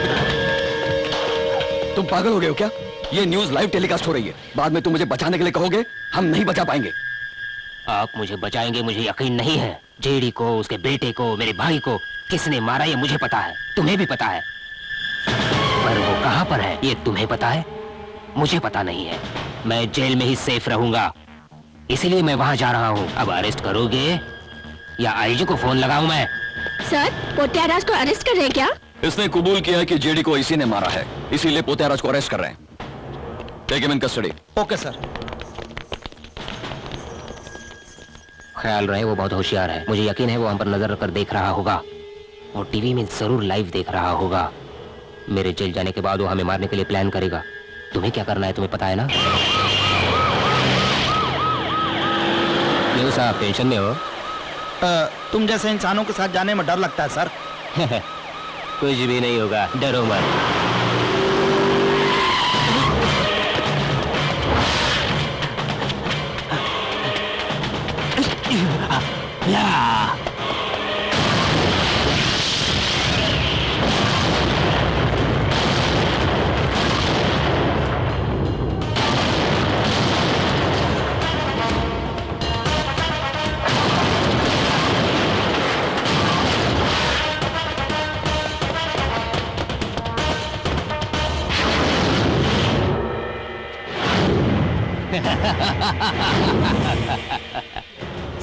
तुम पागल हो गए हो क्या? ये न्यूज लाइव टेलीकास्ट हो रही है। बाद में तुम मुझे बचाने के लिए कहोगे, हम नहीं बचा पाएंगे। आप मुझे बचाएंगे, मुझे यकीन नहीं है। जेडी को, उसके बेटे को, मेरे भाई को किसने मारा ये मुझे पता है, तुम्हें भी पता है। पर वो कहां पर है ये तुम्हें पता है, मुझे पता नहीं है। मैं जेल में ही सेफ रहूंगा, इसीलिए मैं वहां जा रहा हूं। अब अरेस्ट करोगे या आईजी को फोन लगाऊं मैं? सर, पोत्याराज को अरेस्ट कर रहे हैं क्या? इसने कबूल किया है कि जेडी को इसी ने मारा है, इसीलिए पोत्याराज को अरेस्ट कर रहे हैं। Take him in custody. Okay sir. ख्याल रहे वो बहुत होशियार है, मुझे यकीन है वो हम पर नजर रखकर देख रहा होगा और टीवी में जरूर लाइव देख रहा होगा। मेरे जेल जाने के बाद वो हमें मारने के लिए प्लान करेगा। तुम्हें क्या करना है तुम्हें पता है ना? क्यों साहब टेंशन में हो? तुम जैसे इंसानों के साथ जाने में डर लगता है सर। कुछ भी नहीं होगा, डरो मत।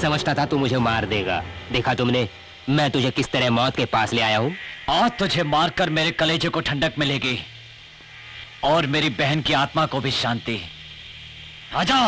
समझता था तू मुझे मार देगा। देखा तुमने मैं तुझे किस तरह मौत के पास ले आया हूं। आज तुझे मारकर मेरे कलेजे को ठंडक मिलेगी और मेरी बहन की आत्मा को भी शांति। आजा।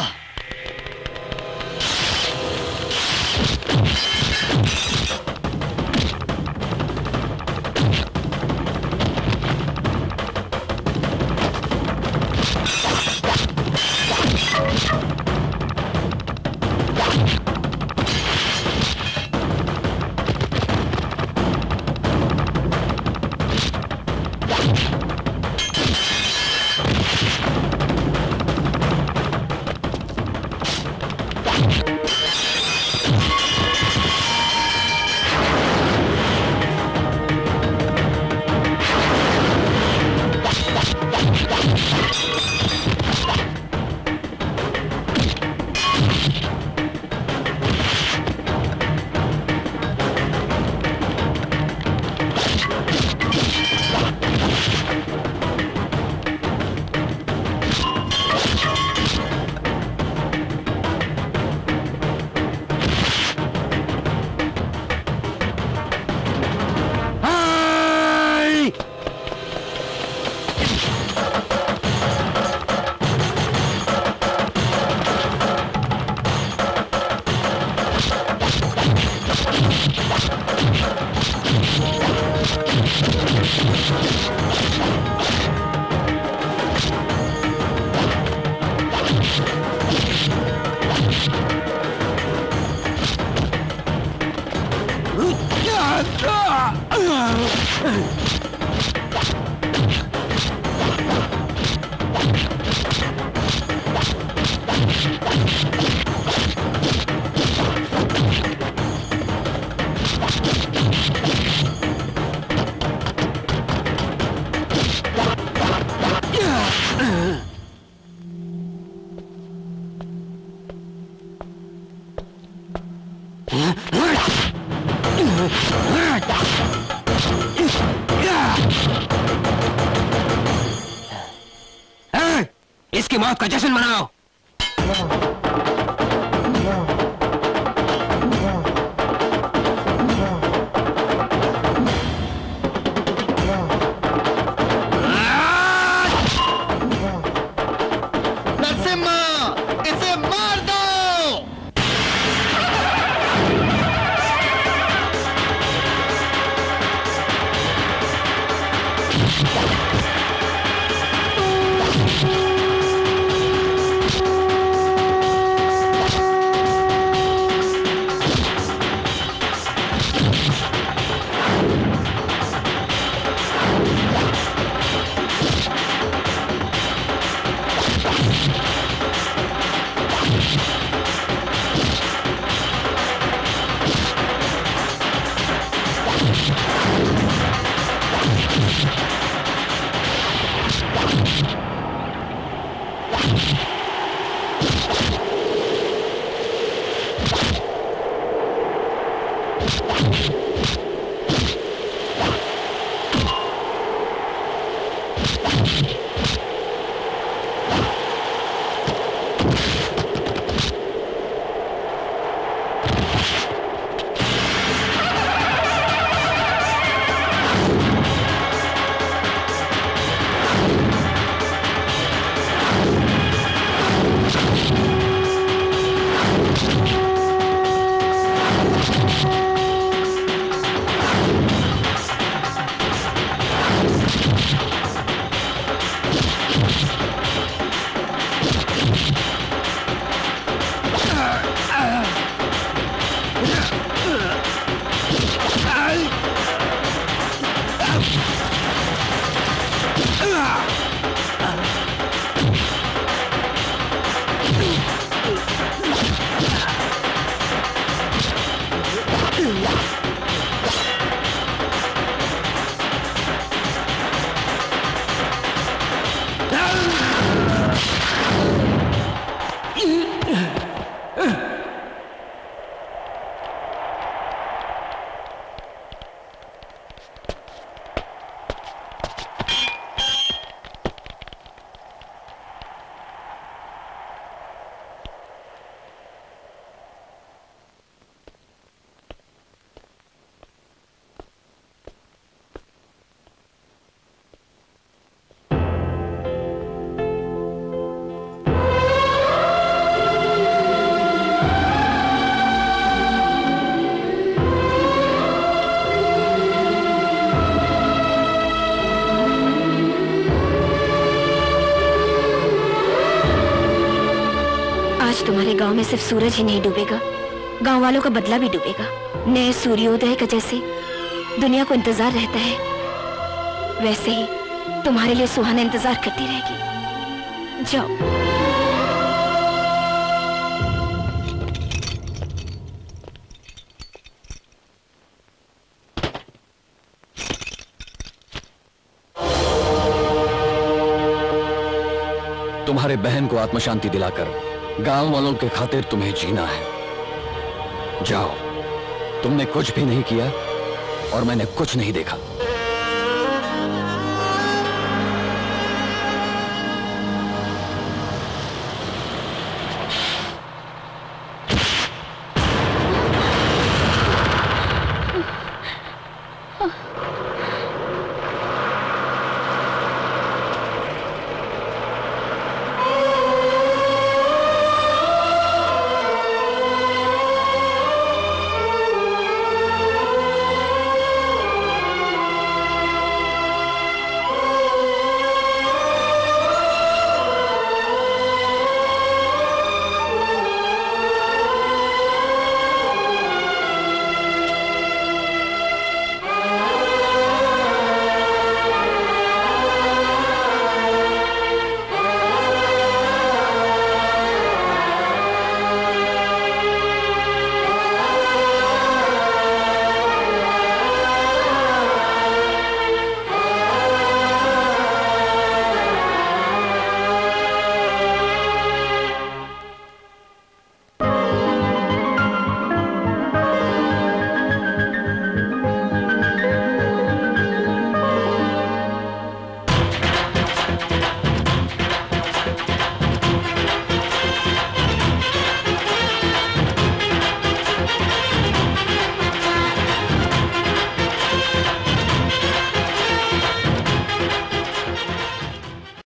इसकी मौत का जश्न मनाओ। नरसिम्हा, इसे मार दो। तुम्हारे गांव में सिर्फ सूरज ही नहीं डूबेगा, गांव वालों का बदला भी डूबेगा। नए सूर्योदय का जैसे दुनिया को इंतजार रहता है, वैसे ही तुम्हारे लिए सुहाना इंतजार करती रहेगी। जाओ। तुम्हारे बहन को आत्मशांति दिलाकर गांव वालों के खातिर तुम्हें जीना है। जाओ, तुमने कुछ भी नहीं किया और मैंने कुछ नहीं देखा।